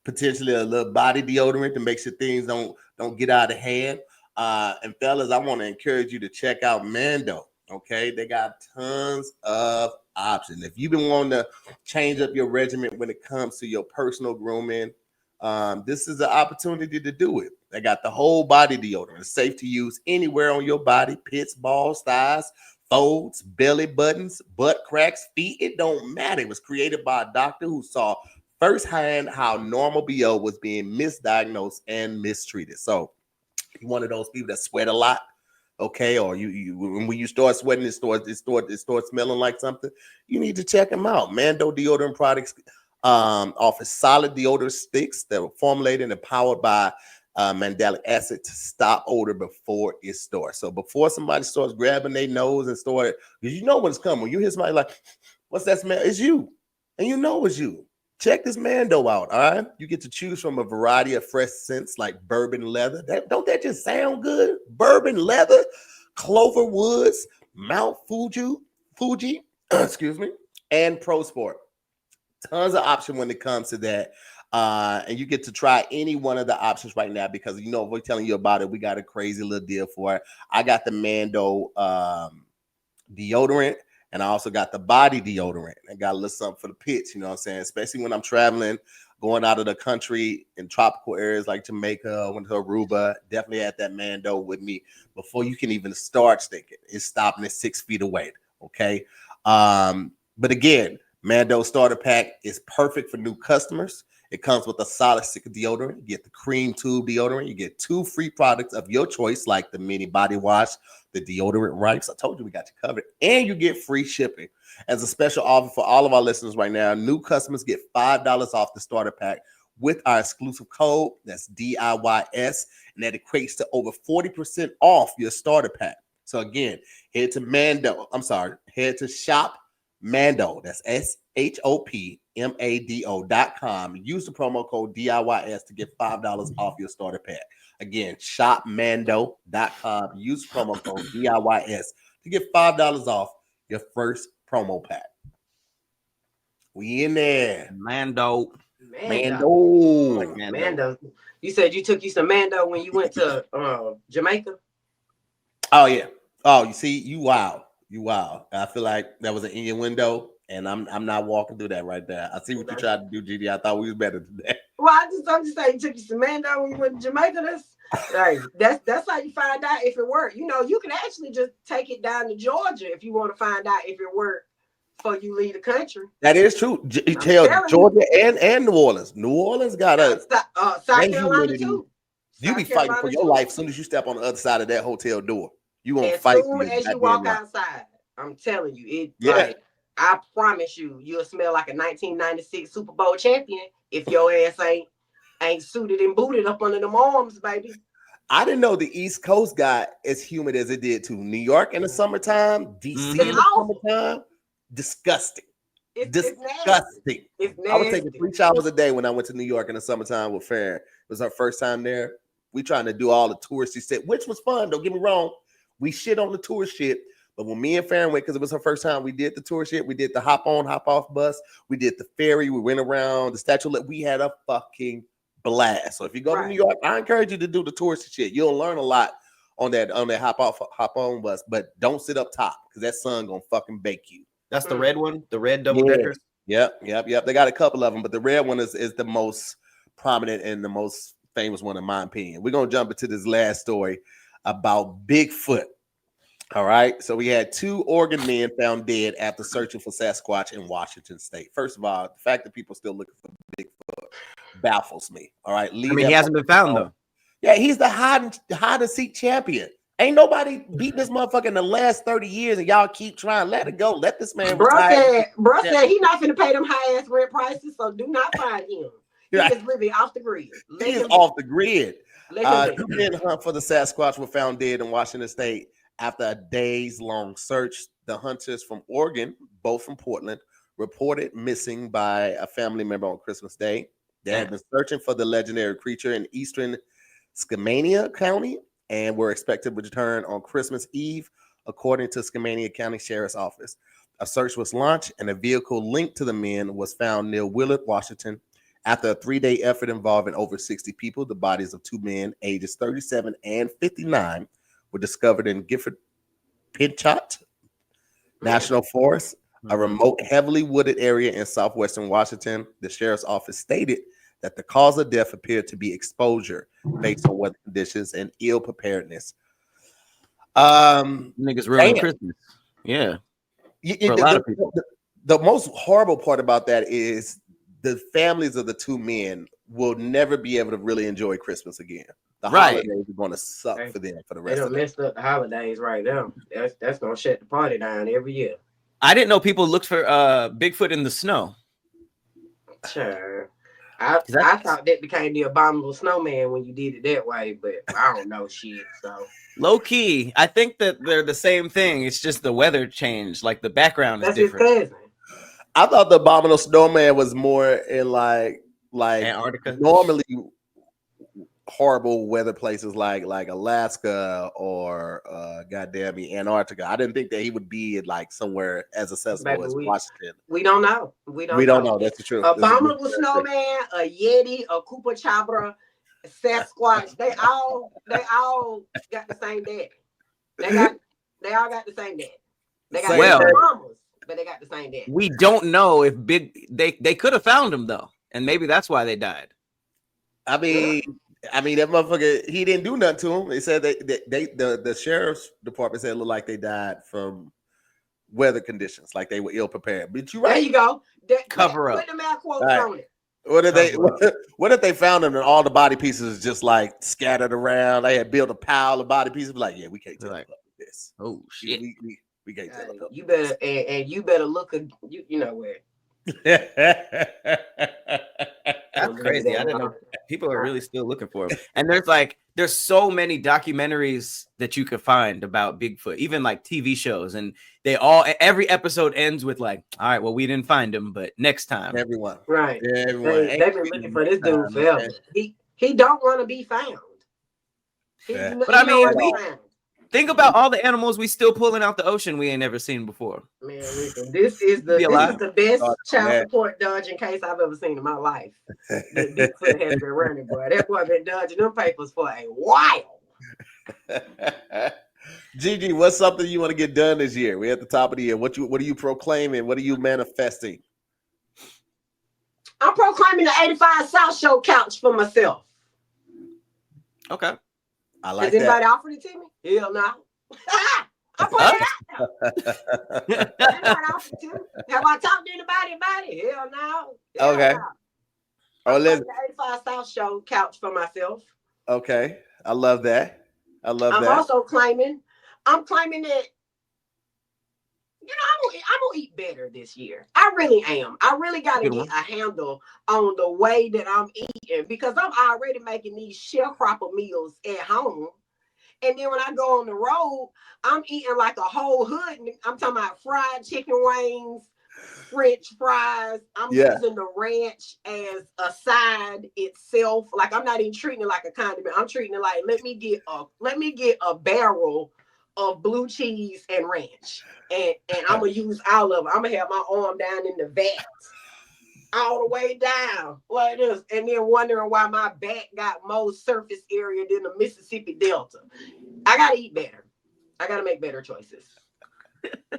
potentially a little body deodorant to make sure things don't get out of hand. And fellas, I want to encourage you to check out Mando. Okay, they got tons of options. If you've been wanting to change up your regimen when it comes to your personal grooming, this is the opportunity to do it. They got the whole body deodorant. It's safe to use anywhere on your body: pits, balls, thighs, folds, belly buttons, butt cracks, feet. It don't matter. It was created by a doctor who saw firsthand how normal BO was being misdiagnosed and mistreated. So you're one of those people that sweat a lot, okay, or you when you start sweating, it starts smelling like something, you need to check them out. Mando deodorant products offers solid deodorant sticks that were formulated and powered by mandelic acid to stop odor before it starts. So before somebody starts grabbing their nose and start, because you know when it's coming. When you hear somebody like, what's that smell? It's you. And you know it's you. Check this Mando out, all right? You get to choose from a variety of fresh scents like bourbon leather. Don't that just sound good? Bourbon leather, clover woods, Mount Fuji, excuse me, and Pro Sport. Tons of option when it comes to that. And you get to try any one of the options right now because, you know, if we're telling you about it, we got a crazy little deal for it. I got the Mando deodorant. And I also got the body deodorant. I got a little something for the pits, you know what I'm saying? Especially when I'm traveling, going out of the country in tropical areas like Jamaica, went to Aruba. Definitely had that Mando with me before you can even start thinking. It's stopping at 6 feet away, okay? But again, Mando starter pack is perfect for new customers. It comes with a solid stick of deodorant. You get the cream tube deodorant. You get 2 free products of your choice, like the mini body wash, the deodorant wipes. I told you we got you covered. And you get free shipping. As a special offer for all of our listeners right now, new customers get $5 off the starter pack with our exclusive code. That's DIYS, and that equates to over 40% off your starter pack. So again, head to shop Mando. That's shopmado.com. Use the promo code DIYS to get $5 off your starter pack. Again, shopmando.com. Use promo code DIYS to get $5 off your first promo pack. We in there. Mando. Mando. You said you took you some Mando when you went to Jamaica? Oh, yeah. Oh, you see, you wow. I feel like that was an innuendo, and I'm not walking through that right there. I see what you tried to do, Gigi. I thought we was better than that. Well, I'm just saying you took you some Mando when you went to Jamaica. That's how you find out if it worked. You know, you can actually just take it down to Georgia if you want to find out if it worked before you leave the country. That is true. You tell Georgia and New Orleans. New Orleans got a South Carolina too. You be fighting for your life as soon as you step on the other side of that hotel door. You won't fight. As soon as you walk outside, I'm telling you, like, I promise you'll smell like a 1996 Super Bowl champion if your ass ain't suited and booted up under them arms, baby. I didn't know the East Coast got as humid as it did too. New York in the summertime, DC in the summertime, disgusting. It's disgusting. It's nasty. I was taking 3 showers a day when I went to New York in the summertime with Farron. It was our first time there. We trying to do all the touristy shit, which was fun. Don't get me wrong. We shit on the tourist shit, but when me and Farron went, because it was her first time, we did the tour shit. We did the hop on, hop off bus. We did the ferry. We went around the statue. We had a fucking blast. So if you go to New York, I encourage you to do the touristy shit. You'll learn a lot on that hop off, hop on bus, but don't sit up top because that sun gonna fucking bake you. That's the red one, the red double decker. Yep. They got a couple of them, but the red one is the most prominent and the most famous one in my opinion. We're gonna jump into this last story about Bigfoot. All right. So we had 2 Oregon men found dead after searching for Sasquatch in Washington State. First of all, the fact that people still looking for Bigfoot baffles me. All right. He hasn't been found though. Yeah, he's the hide and seek champion. Ain't nobody beat this motherfucker in the last 30 years, and y'all keep trying. Let it go. Let this man retire. Bro said he not finna pay them high ass rent prices, so do not find him. He is living off the grid. He is off the grid. 2 men hunt for the Sasquatch were found dead in Washington State after a days-long search. The hunters from Oregon, both from Portland, reported missing by a family member on Christmas Day. They had been searching for the legendary creature in eastern Skamania County and were expected to return on Christmas Eve, according to Skamania County Sheriff's Office. A search was launched, and a vehicle linked to the men was found near Willard, Washington. After a 3-day effort involving over 60 people, the bodies of 2 men, ages 37 and 59, were discovered in Gifford Pinchot National Forest, a remote, heavily wooded area in southwestern Washington. The sheriff's office stated that the cause of death appeared to be exposure based on weather conditions and ill preparedness. Niggas ruined Christmas. Yeah. For a lot of people. The most horrible part about that is the families of the 2 men will never be able to really enjoy Christmas again. The holidays are going to suck for them for the rest of the messed up the holidays right now. That's going to shut the party down every year. I didn't know people looked for Bigfoot in the snow. Sure. I thought that became the abominable snowman when you did it that way, but I don't know shit. So low key, I think that they're the same thing. It's just the weather changed. Like the background is different. His cousin. I thought the abominable snowman was more in like Antarctica. Normally horrible weather places like Alaska or goddamn Antarctica. I didn't think that he would be in like somewhere as accessible as Washington. We don't know. We don't know. That's the truth. Abominable snowman, a Yeti, a Koopa Chabra, a Sasquatch. They all got the same daddy. They all got the same daddy. They got the same mamas, but they got the same daddy. We don't know if they could have found him though, and maybe that's why they died. I mean, that motherfucker, he didn't do nothing to him. They said the sheriff's department said it looked like they died from weather conditions, like they were ill prepared. But you're right. There you go. Cover up. Put the math quotes on it. What if they found them and all the body pieces just like scattered around? They had built a pile of body pieces. Like, yeah, we can't tell this. Oh shit. We can't tell them. You better and you better look. You know where. That's crazy. I didn't know people are really still looking for him. And there's so many documentaries that you could find about Bigfoot, even like TV shows, and every episode ends with like, all right, well, we didn't find him, but next time. Everyone. Right. Everyone. They've been looking for this dude forever. He don't want to be found. But I mean, think about all the animals we still pulling out the ocean we ain't never seen before. Man, listen, this is the best child support dodging case I've ever seen in my life. That Bigfoot has been running, boy. That boy been dodging them papers for a while. Gigi, what's something you want to get done this year? We're at the top of the year. What are you proclaiming? What are you manifesting? I'm proclaiming the 85 South Show couch for myself. Okay. I like that. Has anybody offered it to me? Hell no. I put it out there. Anybody offered it to me? Have I talked to anybody about it? Hell no. Okay. I'm the 85 South Show couch for myself. Okay. I love that. I'm also claiming that, I'm gonna eat better this year. I really am. I really got to get a handle on the way that I'm eating, because I'm already making these sharecropper meals at home. And then when I go on the road, I'm eating like a whole hood. I'm talking about fried chicken wings, French fries. I'm using the ranch as a side itself. Like, I'm not even treating it like a condiment. I'm treating it like, let me get a barrel of blue cheese and ranch, and I'm gonna use all of it. I'm gonna have my arm down in the vat, all the way down like this, and then wondering why my back got more surface area than the Mississippi Delta. I gotta eat better. I gotta make better choices. I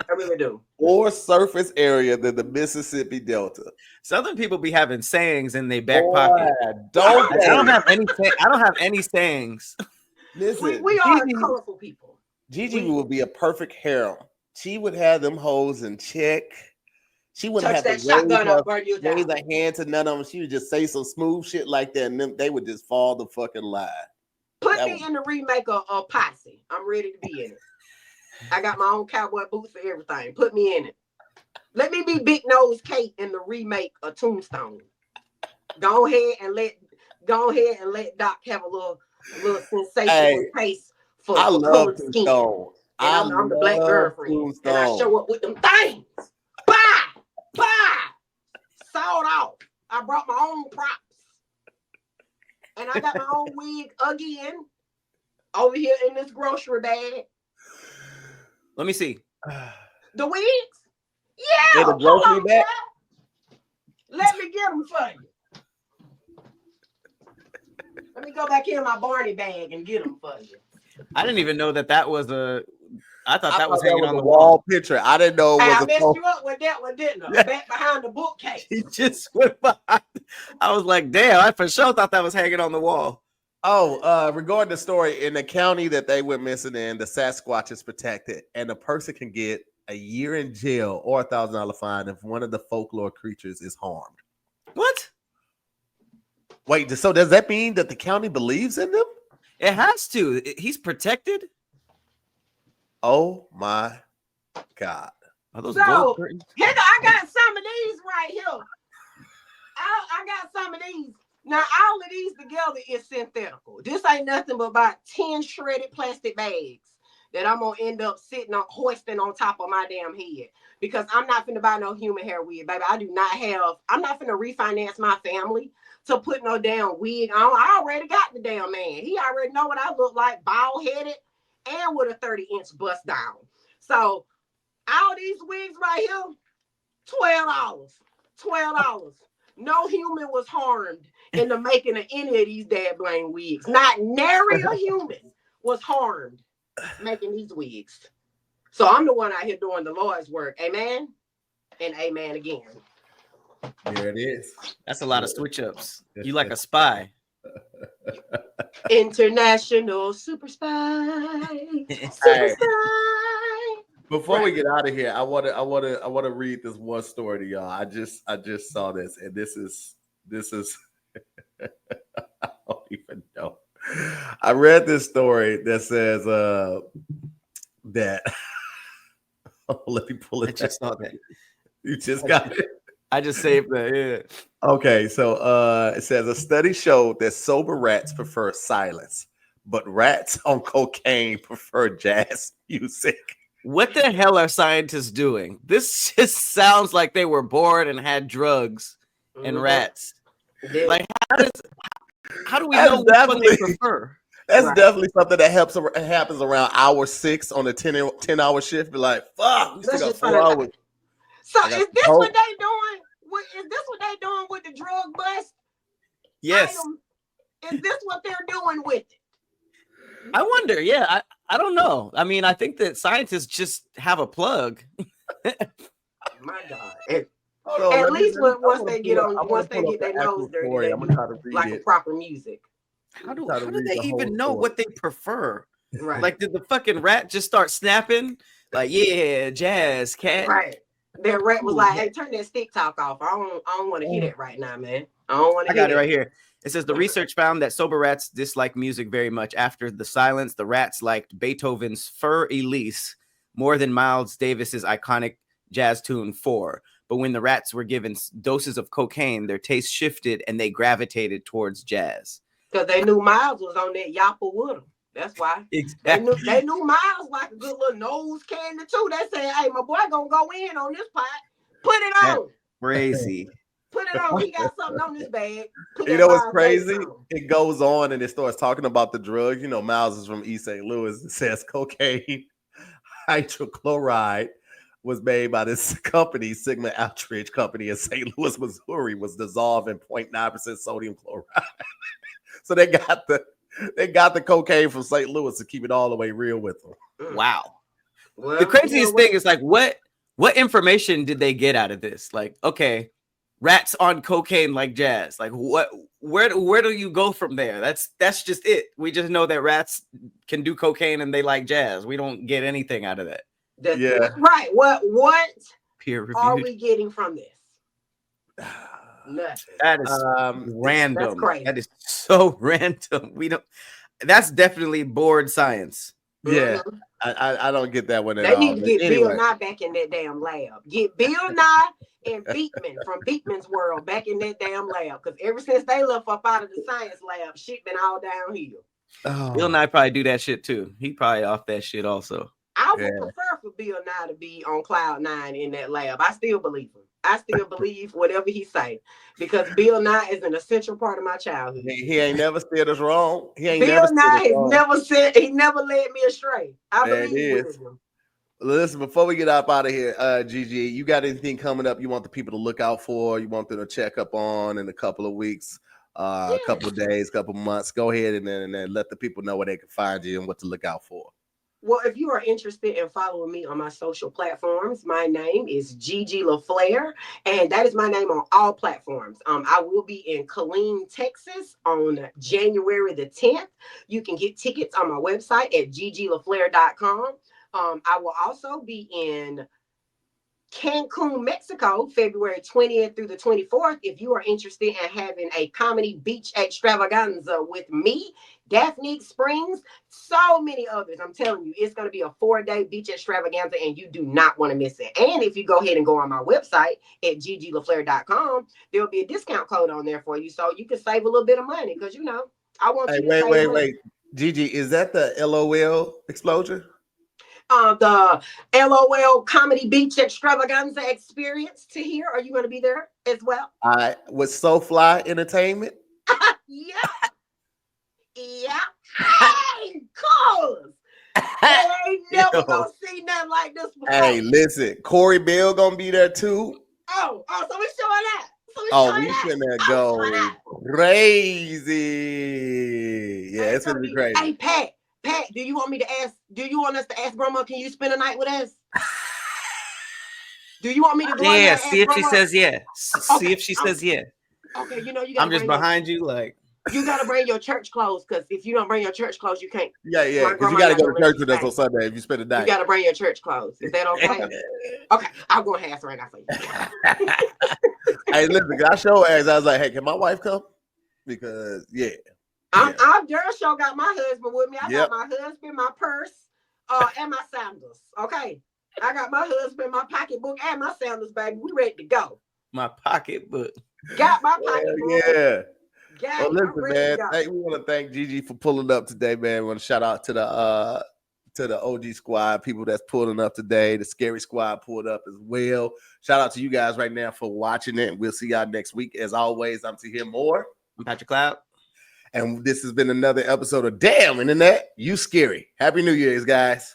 really do. More surface area than the Mississippi Delta. Southern people be having sayings in their back pocket. I don't have any sayings. Listen, we are colorful people. Gigi would be a perfect harem. She would have them hoes in check. She wouldn't have to raise a hand to none of them. She would just say some smooth shit like that, and they would just fall the fucking line. Put me in the remake of Posse. I'm ready to be in it. I got my own cowboy boots and everything. Put me in it. Let me be Big Nose Kate in the remake of Tombstone. Go ahead and let Doc have a little sensational taste for colored skin. And I'm the black girlfriend. Tombstone. And I show up with them things. Bye! Sawed off. I brought my own props. And I got my own wig again over here in this grocery bag. Let me see. The wigs? Yeah. In the grocery bag? Let me get them for you. Let me go back in my Barney bag and get them for you. I didn't even know that was I thought that was hanging on the wall picture. I didn't know it was I messed you up with that one, didn't I? Back behind the bookcase. He just went behind. I was like, damn, I for sure thought that was hanging on the wall. Oh, regarding the story, in the county that they went missing in, the Sasquatch is protected, and the person can get a year in jail or $1,000 fine if one of the folklore creatures is harmed. What? Wait, so does that mean that the county believes in them? It has to. He's protected. Oh my God. Are those gold curtains? I got some of these right here. I got some of these. Now, all of these together is synthetical. This ain't nothing but about 10 shredded plastic bags that I'm going to end up hoisting on top of my damn head. Because I'm not finna buy no human hair wig, baby. I'm not finna refinance my family to put no damn wig on. I already got the damn man. He already know what I look like, bald-headed and with a 30-inch bust down. So, all these wigs right here, $12. No human was harmed in the making of any of these dad blame wigs. Not nary a human was harmed making these wigs. So I'm the one out here doing the Lord's work. Amen. And amen again. There it is. That's a lot of switch ups. You like a spy. International super spy. Super spy. Before we get out of here, I want to read this one story to y'all. I just saw this, and this is I don't even know. I read this story that says that let me pull it. I just saw that. You just got it. I just saved that. Yeah. Okay, so it says a study showed that sober rats prefer silence, but rats on cocaine prefer jazz music. What the hell are scientists doing? This just sounds like they were bored and had drugs and rats. Like, how do we know which one they prefer? That's definitely something that happens around hour 6 on a 10-hour shift. Be like, fuck, we still got 4 hours. So is this what they doing? Is this what they doing with the drug bust? Yes. Is this what they're doing with it? I wonder. Yeah, I don't know. I mean, I think that scientists just have a plug. My God. At least once they get their nose dirty, they do like a proper music. How do they even know what they prefer? Right. Like, did the fucking rat just start snapping? Like, yeah, jazz, cat. Right. That rat was like, hey, turn that stick talk off. I don't want to hear that right now, man. I don't want to hear it right here. It says the research found that sober rats dislike music very much. After the silence, the rats liked Beethoven's Fur Elise more than Miles Davis's iconic jazz tune 4. But when the rats were given doses of cocaine, their taste shifted and they gravitated towards jazz. Because they knew Miles was on that yapper with them. That's why. Exactly. They knew Miles like a good little nose candy too. They said, hey, my boy gonna go in on this pot. Put it on. That's crazy. Put it on. He got something on this bag. You know what's crazy? It goes on and it starts talking about the drugs. You know, Miles is from East St. Louis. It says cocaine hydrochloride was made by this company, Sigma Altridge Company in St. Louis, Missouri, was dissolved in 0.9% sodium chloride. So they got the cocaine from St. Louis to keep it all the way real with them. Wow. Well, the craziest thing is like, what information did they get out of this? Like, okay, rats on cocaine like jazz. Like, where do you go from there? That's just it. We just know that rats can do cocaine and they like jazz. We don't get anything out of that. Right. What peer reviewed are we getting from this? Nothing. That is random. That's crazy. That is so random. That's definitely bored science. Yeah. I don't get that one at all. They need to get Bill Nye back in that damn lab. Get Bill Nye and Beekman from Beekman's World back in that damn lab. Because ever since they left up out of the science lab, shit been all downhill. Oh. Bill Nye probably do that shit too. He probably off that shit also. I would prefer for Bill Nye to be on cloud 9 in that lab. I still believe him. I still believe whatever he say, because Bill Nye is an essential part of my childhood. He ain't never steered us wrong. Bill Nye he never led me astray. I believe with him. Listen, before we get up out of here, Gigi, you got anything coming up you want the people to look out for? You want them to check up on in a couple of weeks, a couple of days, couple of months? Go ahead and then let the people know where they can find you and what to look out for. Well, if you are interested in following me on my social platforms, my name is Gigi LeFlair, and that is my name on all platforms. I will be in Killeen, Texas on January the 10th. You can get tickets on my website at gigileflair.com. I will also be in Cancun, Mexico, February 20th through the 24th. If you are interested in having a comedy beach extravaganza with me, Daphne Springs, so many others. I'm telling you, it's going to be a 4-day beach extravaganza and you do not want to miss it. And if you go ahead and go on my website at gigileflair.com, there'll be a discount code on there for you so you can save a little bit of money because, you know, I want you to wait. Gigi, is that the LOL explosion? The LOL Comedy Beach Extravaganza experience. Tahir, are you going to be there as well? With SoFly Entertainment. Yeah. Hey, cuz. I ain't never gonna see nothing like this before. Hey, listen, Corey Bell gonna be there too. So we showing that. We finna go crazy. Yeah, it's gonna be crazy. Hey, Pat, do you want us to ask Grandma, can you spend a night with us? Do you want me to go? Yeah, see if she says yeah. See if she says yeah. Okay, you know you. I'm just behind you, like. You gotta bring your church clothes, because if you don't bring your church clothes, you can't. Yeah. Because you gotta go to church with us on Sunday if you spend the night. You gotta bring your church clothes. Is that okay? Okay, I'll go ahead right now for you. Hey, listen, I show asked. I was like, hey, can my wife come? Because I'm girl show got my husband with me. I got my husband, my purse, and my sandals. Okay, I got my husband, my pocketbook, and my sandals, baby. We ready to go. my pocketbook. Got my pocketbook. Yeah. Got Well, listen, man. We want to thank Gigi for pulling up today, man. We want to shout out to the OG squad, people that's pulling up today. The Scary Squad pulled up as well. Shout out to you guys right now for watching it. We'll see y'all next week. As always, I'm Tahir Moore. I'm Patrick Cloud. And this has been another episode of Damn Internet, You Scary. Happy New Year's, guys.